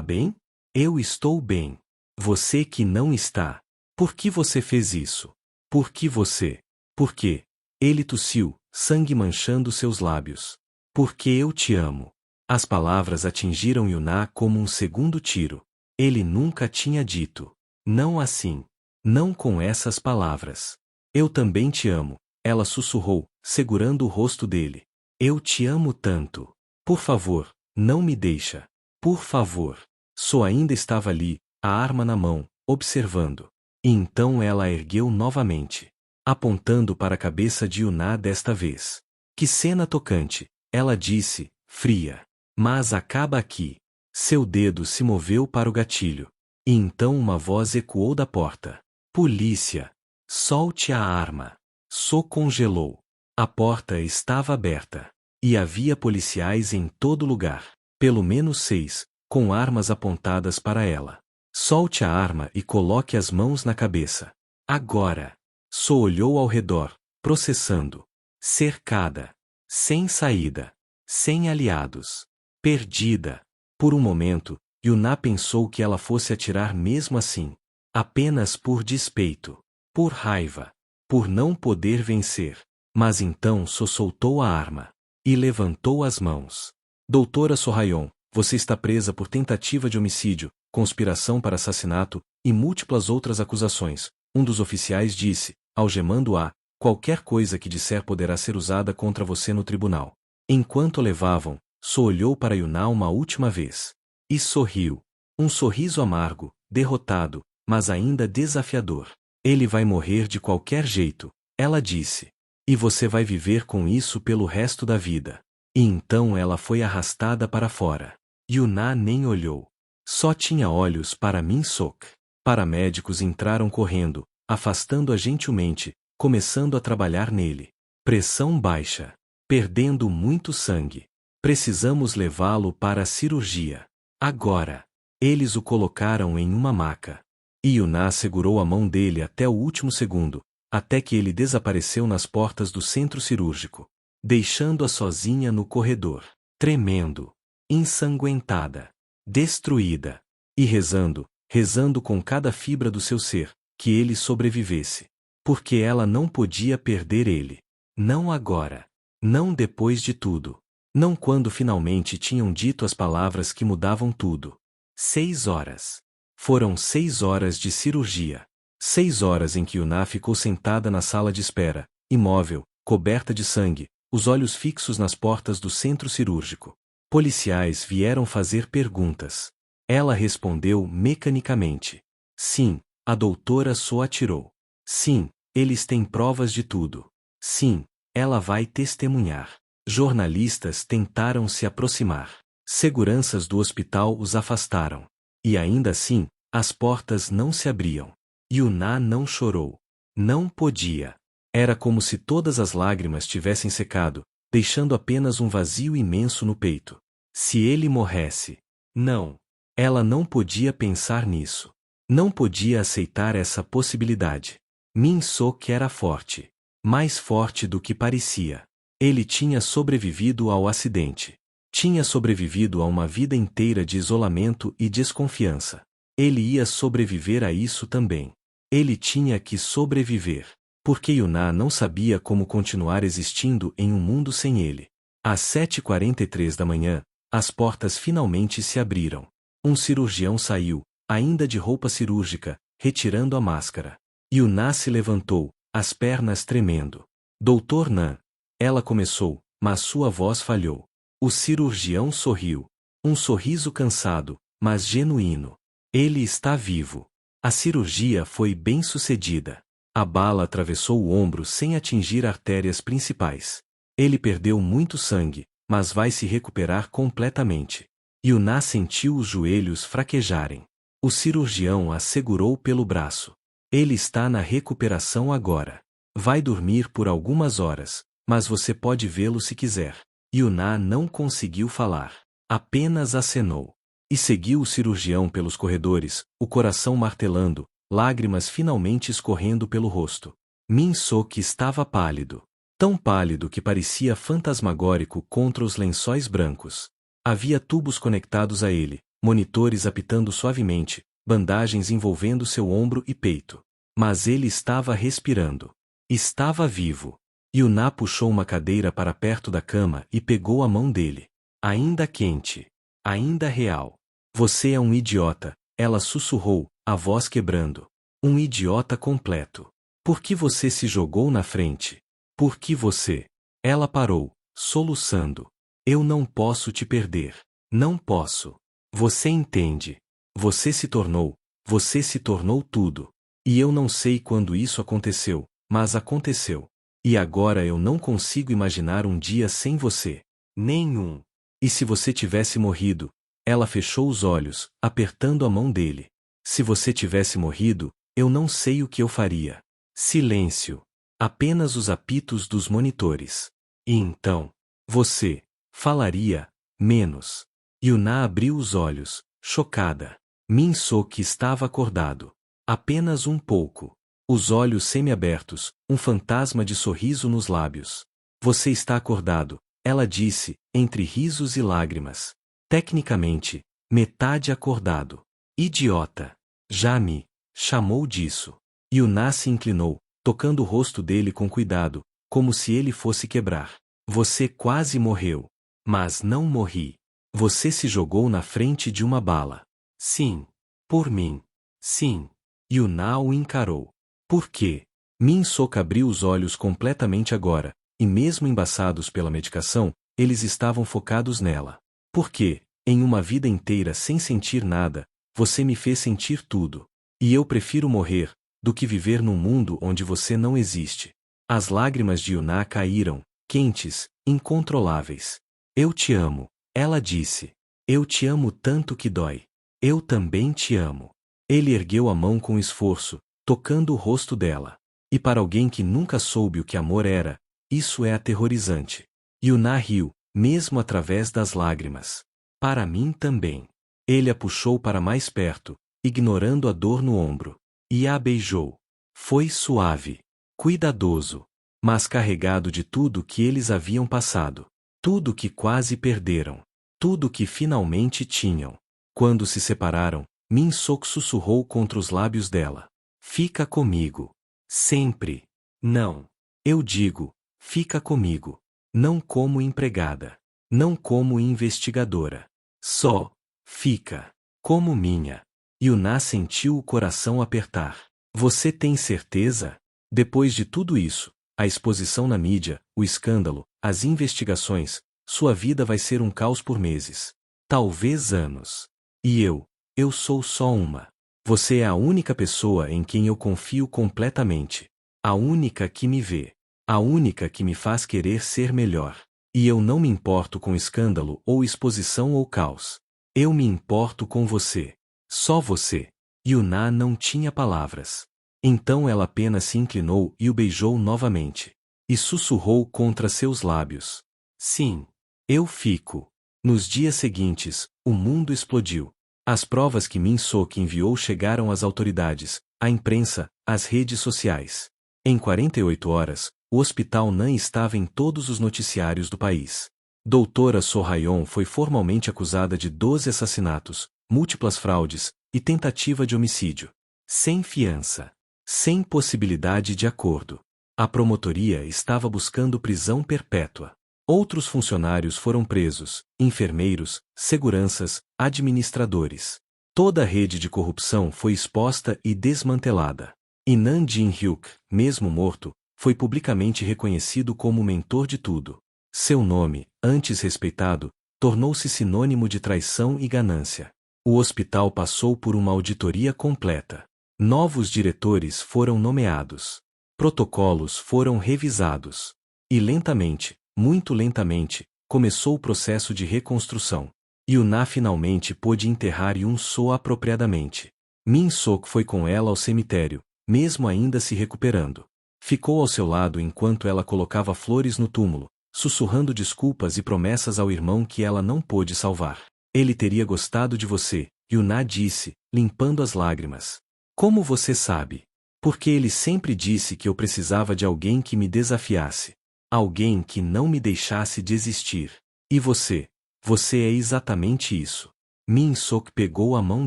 bem? Eu estou bem. Você que não está. Por que você fez isso? Por que você? Por quê? Ele tossiu, sangue manchando seus lábios. Porque eu te amo. As palavras atingiram Yuna como um segundo tiro. Ele nunca tinha dito. Não assim. Não com essas palavras. Eu também te amo, ela sussurrou, segurando o rosto dele. Eu te amo tanto. Por favor, não me deixa. Por favor. So ainda estava ali, a arma na mão, observando. E então ela a ergueu novamente, apontando para a cabeça de Yuna desta vez. Que cena tocante, ela disse, fria. Mas acaba aqui. Seu dedo se moveu para o gatilho. E então uma voz ecoou da porta. Polícia! Solte a arma. So congelou. A porta estava aberta. E havia policiais em todo lugar. Pelo menos 6, com armas apontadas para ela. Solte a arma e coloque as mãos na cabeça. Agora! So olhou ao redor, processando. Cercada. Sem saída. Sem aliados. Perdida. Por um momento, Yuna pensou que ela fosse atirar mesmo assim. Apenas por despeito. Por raiva. Por não poder vencer. Mas então So soltou a arma. E levantou as mãos. Doutora Sohayon, você está presa por tentativa de homicídio, conspiração para assassinato e múltiplas outras acusações. Um dos oficiais disse, algemando-a, qualquer coisa que disser poderá ser usada contra você no tribunal. Enquanto levavam, So olhou para Yuna uma última vez. E sorriu. Um sorriso amargo, derrotado, mas ainda desafiador. Ele vai morrer de qualquer jeito, ela disse. E você vai viver com isso pelo resto da vida. E então ela foi arrastada para fora. Yuna nem olhou. Só tinha olhos para Min Sok. Paramédicos entraram correndo, afastando-a gentilmente, começando a trabalhar nele. Pressão baixa. Perdendo muito sangue. Precisamos levá-lo para a cirurgia. Agora. Eles o colocaram em uma maca. Yuná segurou a mão dele até o último segundo, até que ele desapareceu nas portas do centro cirúrgico, deixando-a sozinha no corredor, tremendo, ensanguentada, destruída, e rezando com cada fibra do seu ser, que ele sobrevivesse. Porque ela não podia perder ele. Não agora. Não depois de tudo. Não quando finalmente tinham dito as palavras que mudavam tudo. 6 horas. Foram 6 horas de cirurgia. 6 horas em que Yuná ficou sentada na sala de espera, imóvel, coberta de sangue, os olhos fixos nas portas do centro cirúrgico. Policiais vieram fazer perguntas. Ela respondeu mecanicamente. Sim, a doutora só atirou. Sim, eles têm provas de tudo. Sim, ela vai testemunhar. Jornalistas tentaram se aproximar. Seguranças do hospital os afastaram. E ainda assim, as portas não se abriam. Yuná não chorou. Não podia. Era como se todas as lágrimas tivessem secado, deixando apenas um vazio imenso no peito. Se ele morresse. Não. Ela não podia pensar nisso. Não podia aceitar essa possibilidade. Min Sok era forte. Mais forte do que parecia. Ele tinha sobrevivido ao acidente. Tinha sobrevivido a uma vida inteira de isolamento e desconfiança. Ele ia sobreviver a isso também. Ele tinha que sobreviver. Porque Yuná não sabia como continuar existindo em um mundo sem ele. Às 7h43 da manhã, as portas finalmente se abriram. Um cirurgião saiu, ainda de roupa cirúrgica, retirando a máscara. Yuná se levantou, as pernas tremendo. Doutor Nan. Ela começou, mas sua voz falhou. O cirurgião sorriu. Um sorriso cansado, mas genuíno. Ele está vivo. A cirurgia foi bem sucedida. A bala atravessou o ombro sem atingir artérias principais. Ele perdeu muito sangue, mas vai se recuperar completamente. Yuná sentiu os joelhos fraquejarem. O cirurgião a segurou pelo braço. Ele está na recuperação agora. Vai dormir por algumas horas, mas você pode vê-lo se quiser. Yuná não conseguiu falar. Apenas acenou. E seguiu o cirurgião pelos corredores, o coração martelando, lágrimas finalmente escorrendo pelo rosto. Min Sok estava pálido. Tão pálido que parecia fantasmagórico contra os lençóis brancos. Havia tubos conectados a ele, monitores apitando suavemente, bandagens envolvendo seu ombro e peito. Mas ele estava respirando. Estava vivo. Yuná puxou uma cadeira para perto da cama e pegou a mão dele. Ainda quente. Ainda real. Você é um idiota, ela sussurrou, a voz quebrando. Um idiota completo. Por que você se jogou na frente? Por que você? Ela parou, soluçando. Eu não posso te perder. Não posso. Você entende. Você se tornou tudo. E eu não sei quando isso aconteceu, mas aconteceu. E agora eu não consigo imaginar um dia sem você. Nenhum. E se você tivesse morrido? Ela fechou os olhos, apertando a mão dele. Se você tivesse morrido, eu não sei o que eu faria. Silêncio. Apenas os apitos dos monitores. E então? Você falaria menos. Yuná abriu os olhos, chocada. Min Sok estava acordado. Apenas um pouco. Os olhos semiabertos, um fantasma de sorriso nos lábios. Você está acordado, ela disse, entre risos e lágrimas. Tecnicamente, metade acordado. Idiota. Já me chamou disso. Yuná se inclinou, tocando o rosto dele com cuidado, como se ele fosse quebrar. Você quase morreu. Mas não morri. Você se jogou na frente de uma bala. Sim. Por mim. Sim. Yuná o encarou. Por quê? Min Sok abriu os olhos completamente agora, e mesmo embaçados pela medicação, eles estavam focados nela. Por quê? Em uma vida inteira sem sentir nada, você me fez sentir tudo. E eu prefiro morrer, do que viver num mundo onde você não existe. As lágrimas de Yuná caíram, quentes, incontroláveis. Eu te amo, ela disse. Eu te amo tanto que dói. Eu também te amo. Ele ergueu a mão com esforço, tocando o rosto dela. E para alguém que nunca soube o que amor era, isso é aterrorizante. Yuna riu, mesmo através das lágrimas. Para mim também. Ele a puxou para mais perto, ignorando a dor no ombro. E a beijou. Foi suave, cuidadoso, mas carregado de tudo que eles haviam passado. Tudo que quase perderam. Tudo que finalmente tinham. Quando se separaram, Min-sok sussurrou contra os lábios dela. Fica comigo. Sempre. Não. Eu digo, fica comigo. Não como empregada. Não como investigadora. Só. Fica. Como minha. Yuna sentiu o coração apertar. Você tem certeza? Depois de tudo isso, a exposição na mídia, o escândalo, as investigações, sua vida vai ser um caos por meses. Talvez anos. E eu sou só uma. Você é a única pessoa em quem eu confio completamente. A única que me vê. A única que me faz querer ser melhor. E eu não me importo com escândalo ou exposição ou caos. Eu me importo com você. Só você. Yuna não tinha palavras. Então ela apenas se inclinou e o beijou novamente. E sussurrou contra seus lábios. Sim. Eu fico. Nos dias seguintes, o mundo explodiu. As provas que Min-sok enviou chegaram às autoridades, à imprensa, às redes sociais. Em 48 horas, o Hospital Nan estava em todos os noticiários do país. Doutora So-Hayon foi formalmente acusada de 12 assassinatos, múltiplas fraudes e tentativa de homicídio. Sem fiança. Sem possibilidade de acordo. A promotoria estava buscando prisão perpétua. Outros funcionários foram presos, enfermeiros, seguranças, administradores. Toda a rede de corrupção foi exposta e desmantelada. E Nam Jin-hyuk, mesmo morto, foi publicamente reconhecido como o mentor de tudo. Seu nome, antes respeitado, tornou-se sinônimo de traição e ganância. O hospital passou por uma auditoria completa. Novos diretores foram nomeados. Protocolos foram revisados. E lentamente, muito lentamente, começou o processo de reconstrução. Yuna finalmente pôde enterrar Yun-so apropriadamente. Min-sok foi com ela ao cemitério, mesmo ainda se recuperando. Ficou ao seu lado enquanto ela colocava flores no túmulo, sussurrando desculpas e promessas ao irmão que ela não pôde salvar. Ele teria gostado de você, Yuna disse, limpando as lágrimas. Como você sabe? Porque ele sempre disse que eu precisava de alguém que me desafiasse. Alguém que não me deixasse desistir. E você? Você é exatamente isso. Min-sok pegou a mão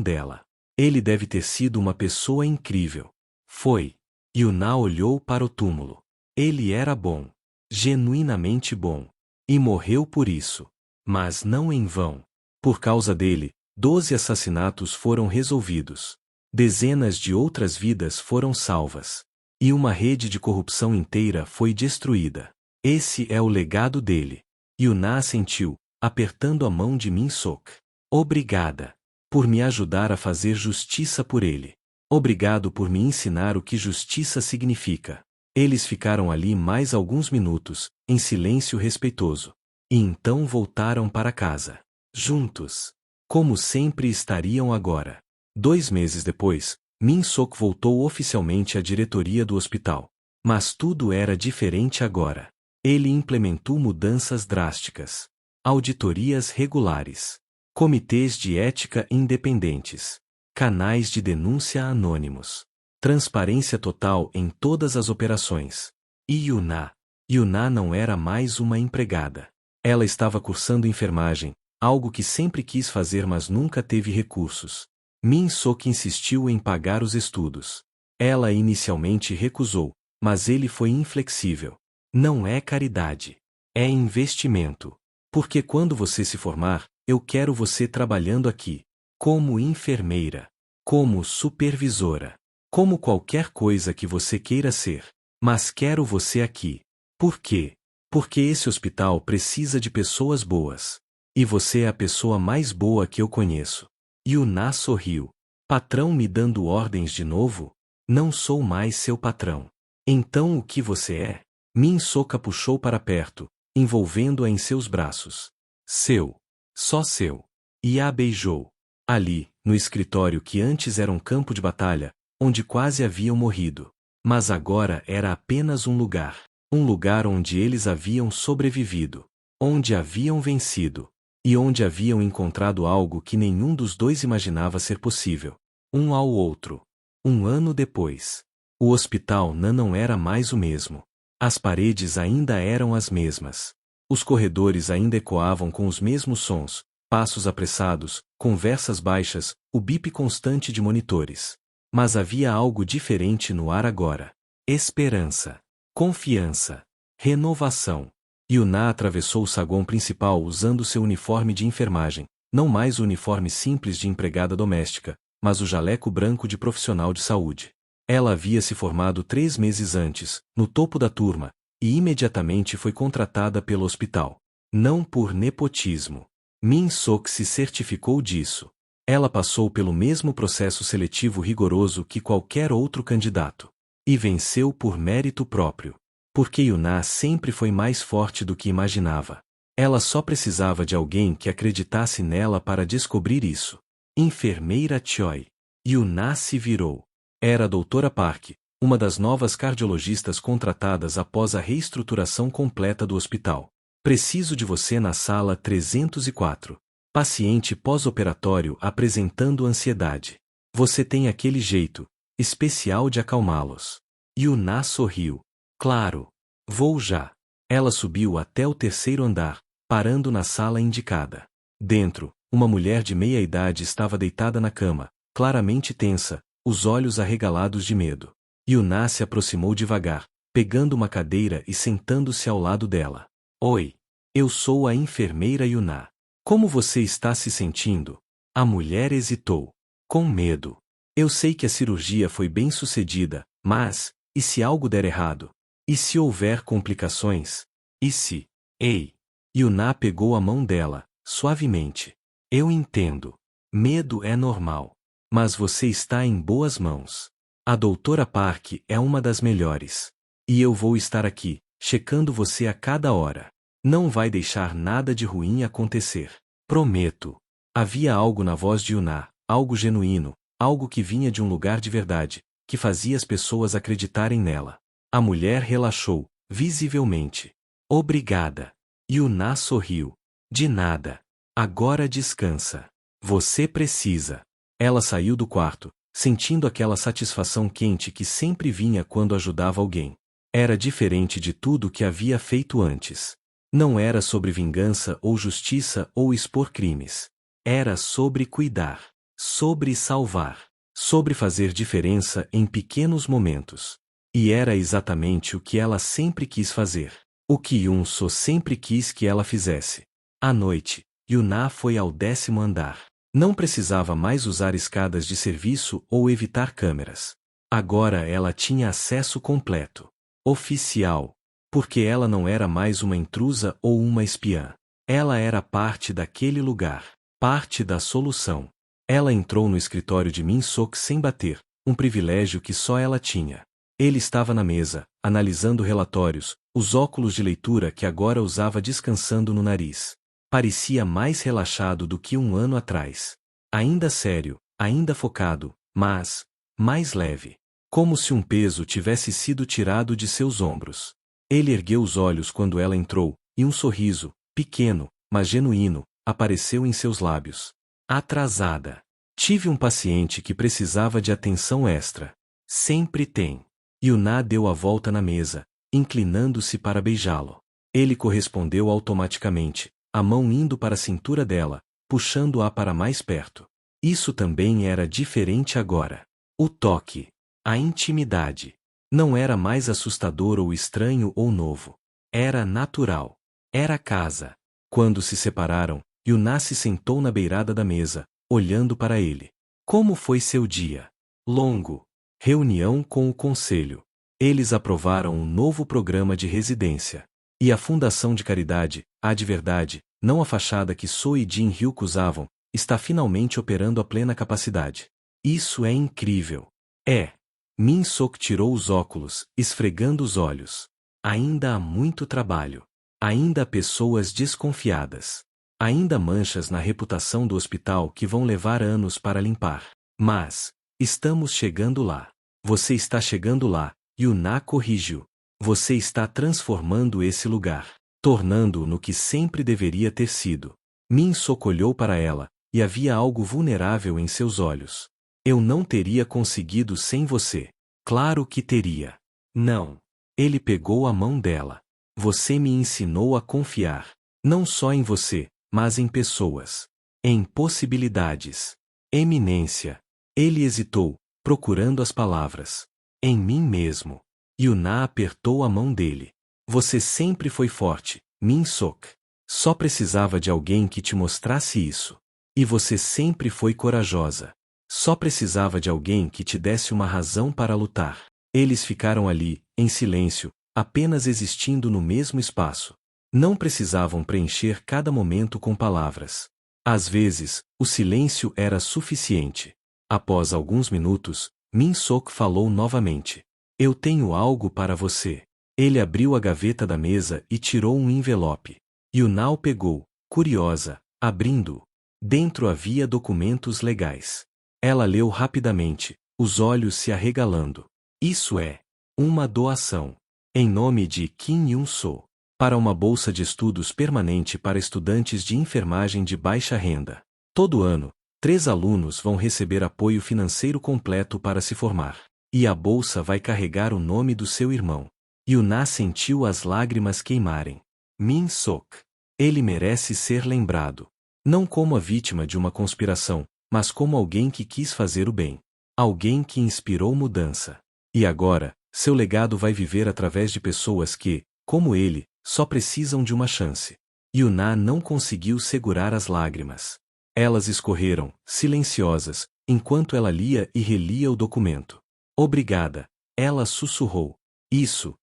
dela. Ele deve ter sido uma pessoa incrível. Foi. Yuna olhou para o túmulo. Ele era bom. Genuinamente bom. E morreu por isso. Mas não em vão. Por causa dele, 12 assassinatos foram resolvidos. Dezenas de outras vidas foram salvas. E uma rede de corrupção inteira foi destruída. Esse é o legado dele. Yuna assentiu, apertando a mão de Min-sok. Obrigada. Por me ajudar a fazer justiça por ele. Obrigado por me ensinar o que justiça significa. Eles ficaram ali mais alguns minutos, em silêncio respeitoso. E então voltaram para casa. Juntos. Como sempre estariam agora. 2 meses depois, Min-sok voltou oficialmente à diretoria do hospital. Mas tudo era diferente agora. Ele implementou mudanças drásticas. Auditorias regulares. Comitês de ética independentes. Canais de denúncia anônimos. Transparência total em todas as operações. E Yuna? Yuna não era mais uma empregada. Ela estava cursando enfermagem, algo que sempre quis fazer mas nunca teve recursos. Min-sok insistiu em pagar os estudos. Ela inicialmente recusou, mas ele foi inflexível. Não é caridade. É investimento. Porque quando você se formar, eu quero você trabalhando aqui. Como enfermeira. Como supervisora. Como qualquer coisa que você queira ser. Mas quero você aqui. Por quê? Porque esse hospital precisa de pessoas boas. E você é a pessoa mais boa que eu conheço. Yuna sorriu. Patrão me dando ordens de novo? Não sou mais seu patrão. Então o que você é? Min-sok a puxou para perto, envolvendo-a em seus braços. Seu. Só seu. E a beijou. Ali, no escritório que antes era um campo de batalha, onde quase haviam morrido. Mas agora era apenas um lugar. Um lugar onde eles haviam sobrevivido. Onde haviam vencido. E onde haviam encontrado algo que nenhum dos dois imaginava ser possível. Um ao outro. Um ano depois. O hospital não era mais o mesmo. As paredes ainda eram as mesmas. Os corredores ainda ecoavam com os mesmos sons, passos apressados, conversas baixas, o bip constante de monitores. Mas havia algo diferente no ar agora. Esperança. Confiança. Renovação. Yuna atravessou o saguão principal usando seu uniforme de enfermagem, não mais o uniforme simples de empregada doméstica, mas o jaleco branco de profissional de saúde. Ela havia se formado 3 meses antes, no topo da turma, e imediatamente foi contratada pelo hospital. Não por nepotismo. Min-sok se certificou disso. Ela passou pelo mesmo processo seletivo rigoroso que qualquer outro candidato. E venceu por mérito próprio. Porque Yuna sempre foi mais forte do que imaginava. Ela só precisava de alguém que acreditasse nela para descobrir isso. Enfermeira Choi. Yuna se virou. Era a doutora Park, uma das novas cardiologistas contratadas após a reestruturação completa do hospital. Preciso de você na sala 304. Paciente pós-operatório apresentando ansiedade. Você tem aquele jeito especial de acalmá-los. Yuna sorriu. Claro. Vou já. Ela subiu até o 3º andar, parando na sala indicada. Dentro, uma mulher de meia idade estava deitada na cama, claramente tensa, os olhos arregalados de medo. Yuna se aproximou devagar, pegando uma cadeira e sentando-se ao lado dela. Oi. Eu sou a enfermeira Yuna. Como você está se sentindo? A mulher hesitou. Com medo. Eu sei que a cirurgia foi bem sucedida, mas, e se algo der errado? E se houver complicações? E se? Ei! Yuna pegou a mão dela, suavemente. Eu entendo. Medo é normal. Mas você está em boas mãos. A doutora Park é uma das melhores. E eu vou estar aqui, checando você a cada hora. Não vai deixar nada de ruim acontecer. Prometo. Havia algo na voz de Yuna, algo genuíno, algo que vinha de um lugar de verdade, que fazia as pessoas acreditarem nela. A mulher relaxou, visivelmente. Obrigada. Yuna sorriu. De nada. Agora descansa. Você precisa. Ela saiu do quarto, sentindo aquela satisfação quente que sempre vinha quando ajudava alguém. Era diferente de tudo que havia feito antes. Não era sobre vingança ou justiça ou expor crimes. Era sobre cuidar. Sobre salvar. Sobre fazer diferença em pequenos momentos. E era exatamente o que ela sempre quis fazer. O que Yun-so sempre quis que ela fizesse. À noite, Yuna foi ao 10º andar. Não precisava mais usar escadas de serviço ou evitar câmeras. Agora ela tinha acesso completo. Oficial. Porque ela não era mais uma intrusa ou uma espiã. Ela era parte daquele lugar. Parte da solução. Ela entrou no escritório de Min-sok sem bater, um privilégio que só ela tinha. Ele estava na mesa, analisando relatórios, os óculos de leitura que agora usava descansando no nariz. Parecia mais relaxado do que um ano atrás. Ainda sério, ainda focado, mas mais leve. Como se um peso tivesse sido tirado de seus ombros. Ele ergueu os olhos quando ela entrou, e um sorriso, pequeno, mas genuíno, apareceu em seus lábios. Atrasada. Tive um paciente que precisava de atenção extra. Sempre tem. Yuna deu a volta na mesa, inclinando-se para beijá-lo. Ele correspondeu automaticamente, a mão indo para a cintura dela, puxando-a para mais perto. Isso também era diferente agora. O toque. A intimidade. Não era mais assustador ou estranho ou novo. Era natural. Era casa. Quando se separaram, Yuna se sentou na beirada da mesa, olhando para ele. Como foi seu dia? Longo. Reunião com o conselho. Eles aprovaram um novo programa de residência. E a Fundação de Caridade, a de verdade, não a fachada que So e Jin Hyuk usavam, está finalmente operando a plena capacidade. Isso é incrível. É. Min-sok tirou os óculos, esfregando os olhos. Ainda há muito trabalho. Ainda há pessoas desconfiadas. Ainda manchas na reputação do hospital que vão levar anos para limpar. Mas, estamos chegando lá. Você está chegando lá, Yuna corrigiu. Você está transformando esse lugar, tornando-o no que sempre deveria ter sido. Min-sok olhou para ela, e havia algo vulnerável em seus olhos. Eu não teria conseguido sem você. Claro que teria. Não. Ele pegou a mão dela. Você me ensinou a confiar. Não só em você, mas em pessoas. Em possibilidades. Eminência. Ele hesitou, procurando as palavras. Em mim mesmo. Yuna apertou a mão dele. Você sempre foi forte, Min-sok. Só precisava de alguém que te mostrasse isso. E você sempre foi corajosa. Só precisava de alguém que te desse uma razão para lutar. Eles ficaram ali, em silêncio, apenas existindo no mesmo espaço. Não precisavam preencher cada momento com palavras. Às vezes, o silêncio era suficiente. Após alguns minutos, Min-sok falou novamente. Eu tenho algo para você. Ele abriu a gaveta da mesa e tirou um envelope. Yuna o pegou, curiosa, abrindo-o. Dentro havia documentos legais. Ela leu rapidamente, os olhos se arregalando. Isso é uma doação. Em nome de Kim Yun-soo. Para uma bolsa de estudos permanente para estudantes de enfermagem de baixa renda. Todo ano, 3 alunos vão receber apoio financeiro completo para se formar. E a bolsa vai carregar o nome do seu irmão. Yuna sentiu as lágrimas queimarem. Min-sok. Ele merece ser lembrado. Não como a vítima de uma conspiração, mas como alguém que quis fazer o bem. Alguém que inspirou mudança. E agora, seu legado vai viver através de pessoas que, como ele, só precisam de uma chance. Yuna não conseguiu segurar as lágrimas. Elas escorreram, silenciosas, enquanto ela lia e relia o documento. Obrigada, ela sussurrou. Isso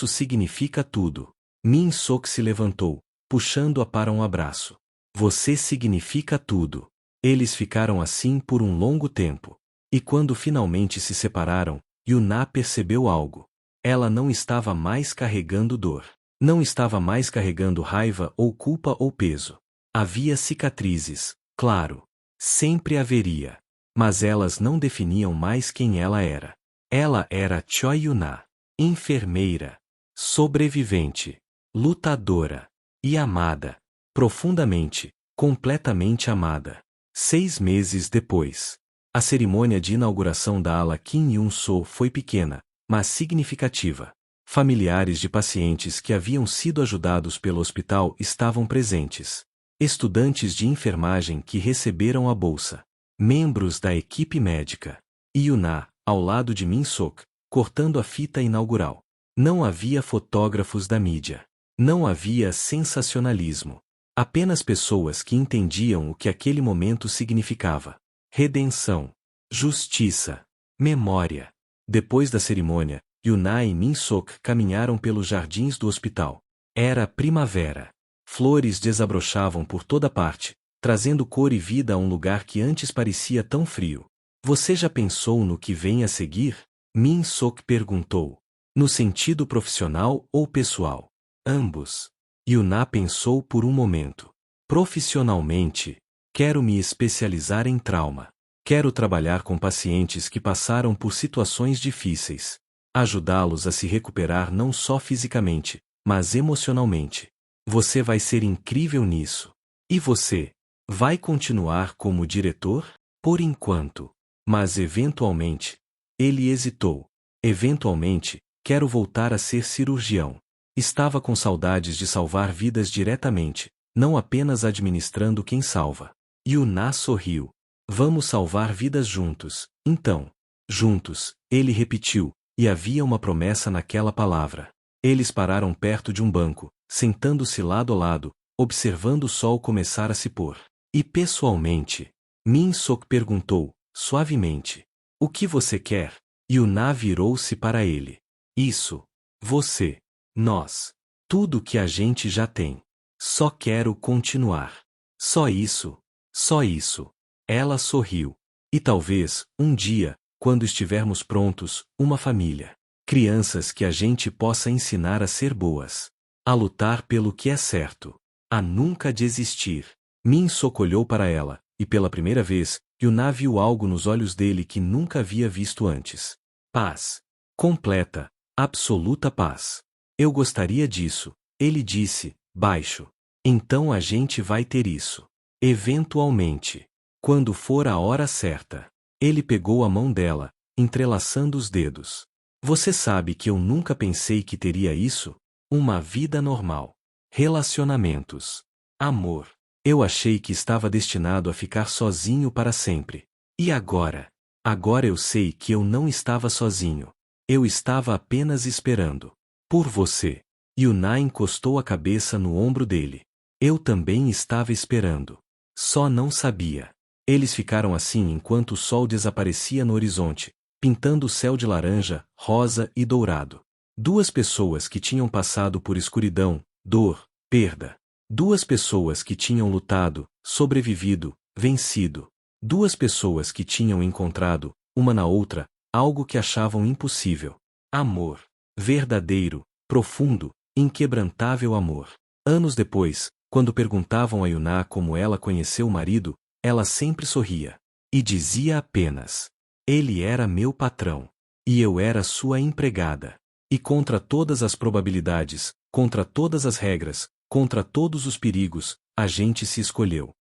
significa tudo. Min-sok se levantou, puxando-a para um abraço. Você significa tudo. Eles ficaram assim por um longo tempo. E quando finalmente se separaram, Yuna percebeu algo. Ela não estava mais carregando dor. Não estava mais carregando raiva ou culpa ou peso. Havia cicatrizes, claro. Sempre haveria. Mas elas não definiam mais quem ela era. Ela era Choi Yuna. Enfermeira. Sobrevivente. Lutadora. E amada. Profundamente, completamente amada. 6 meses depois. A cerimônia de inauguração da ala Kim Yun-soo foi pequena, mas significativa. Familiares de pacientes que haviam sido ajudados pelo hospital estavam presentes. Estudantes de enfermagem que receberam a bolsa. Membros da equipe médica. E Yuna, ao lado de Min-sok, cortando a fita inaugural. Não havia fotógrafos da mídia. Não havia sensacionalismo. Apenas pessoas que entendiam o que aquele momento significava. Redenção. Justiça. Memória. Depois da cerimônia, Yuna e Min-sok caminharam pelos jardins do hospital. Era primavera. Flores desabrochavam por toda parte, trazendo cor e vida a um lugar que antes parecia tão frio. Você já pensou no que vem a seguir? Min-sok perguntou. No sentido profissional ou pessoal? Ambos. Yuna pensou por um momento. Profissionalmente, quero me especializar em trauma. Quero trabalhar com pacientes que passaram por situações difíceis. Ajudá-los a se recuperar não só fisicamente, mas emocionalmente. Você vai ser incrível nisso. E você? Vai continuar como diretor? Por enquanto. Mas eventualmente. Ele hesitou. Eventualmente, quero voltar a ser cirurgião. Estava com saudades de salvar vidas diretamente, não apenas administrando quem salva. Yuna sorriu. Vamos salvar vidas juntos, então. Juntos, ele repetiu, e havia uma promessa naquela palavra. Eles pararam perto de um banco, sentando-se lado a lado, observando o sol começar a se pôr. E pessoalmente? Min-sok perguntou, suavemente. O que você quer? Yuna virou-se para ele. Isso. Você. Nós. Tudo que a gente já tem. Só quero continuar. Só isso. Só isso. Ela sorriu. E talvez, um dia, quando estivermos prontos, uma família. Crianças que a gente possa ensinar a ser boas. A lutar pelo que é certo. A nunca desistir. Min-sok olhou para ela, e pela primeira vez, Yuna viu algo nos olhos dele que nunca havia visto antes. Paz. Completa, absoluta paz. Eu gostaria disso, ele disse, baixo. Então a gente vai ter isso. Eventualmente. Quando for a hora certa. Ele pegou a mão dela, entrelaçando os dedos. Você sabe que eu nunca pensei que teria isso? Uma vida normal. Relacionamentos. Amor. Eu achei que estava destinado a ficar sozinho para sempre. E agora? Agora eu sei que eu não estava sozinho. Eu estava apenas esperando. Por você. Yuna encostou a cabeça no ombro dele. Eu também estava esperando. Só não sabia. Eles ficaram assim enquanto o sol desaparecia no horizonte, pintando o céu de laranja, rosa e dourado. Duas pessoas que tinham passado por escuridão, dor, perda. Duas pessoas que tinham lutado, sobrevivido, vencido. Duas pessoas que tinham encontrado, uma na outra, algo que achavam impossível. Amor. Verdadeiro, profundo, inquebrantável amor. Anos depois, quando perguntavam a Yuna como ela conheceu o marido, ela sempre sorria. E dizia apenas: ele era meu patrão. E eu era sua empregada. E contra todas as probabilidades, contra todas as regras, contra todos os perigos, a gente se escolheu.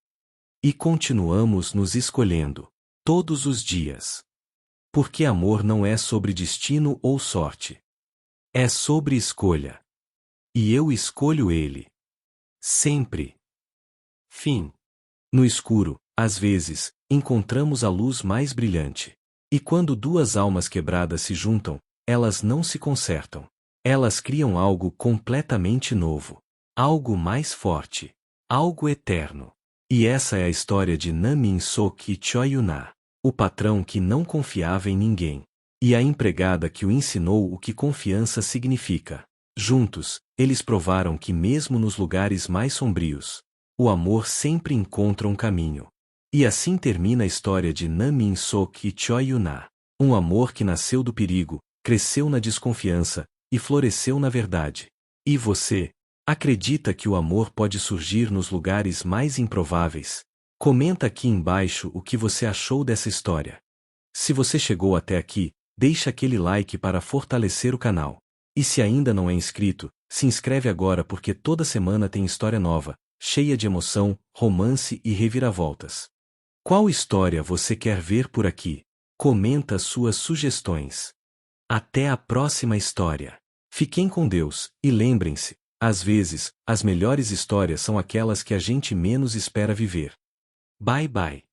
E continuamos nos escolhendo. Todos os dias. Porque amor não é sobre destino ou sorte. É sobre escolha. E eu escolho ele. Sempre. Fim. No escuro, às vezes, encontramos a luz mais brilhante. E quando duas almas quebradas se juntam, elas não se consertam. Elas criam algo completamente novo. Algo mais forte. Algo eterno. E essa é a história de Nam Min-sok e Choi Yuna. O patrão que não confiava em ninguém. E a empregada que o ensinou o que confiança significa. Juntos, eles provaram que mesmo nos lugares mais sombrios, o amor sempre encontra um caminho. E assim termina a história de Nam Min-sok e Choi Yuna. Um amor que nasceu do perigo, cresceu na desconfiança, e floresceu na verdade. E você? Acredita que o amor pode surgir nos lugares mais improváveis? Comenta aqui embaixo o que você achou dessa história. Se você chegou até aqui, deixa aquele like para fortalecer o canal. E se ainda não é inscrito, se inscreve agora porque toda semana tem história nova, cheia de emoção, romance e reviravoltas. Qual história você quer ver por aqui? Comenta suas sugestões. Até a próxima história. Fiquem com Deus, e lembrem-se, às vezes, as melhores histórias são aquelas que a gente menos espera viver. Bye bye.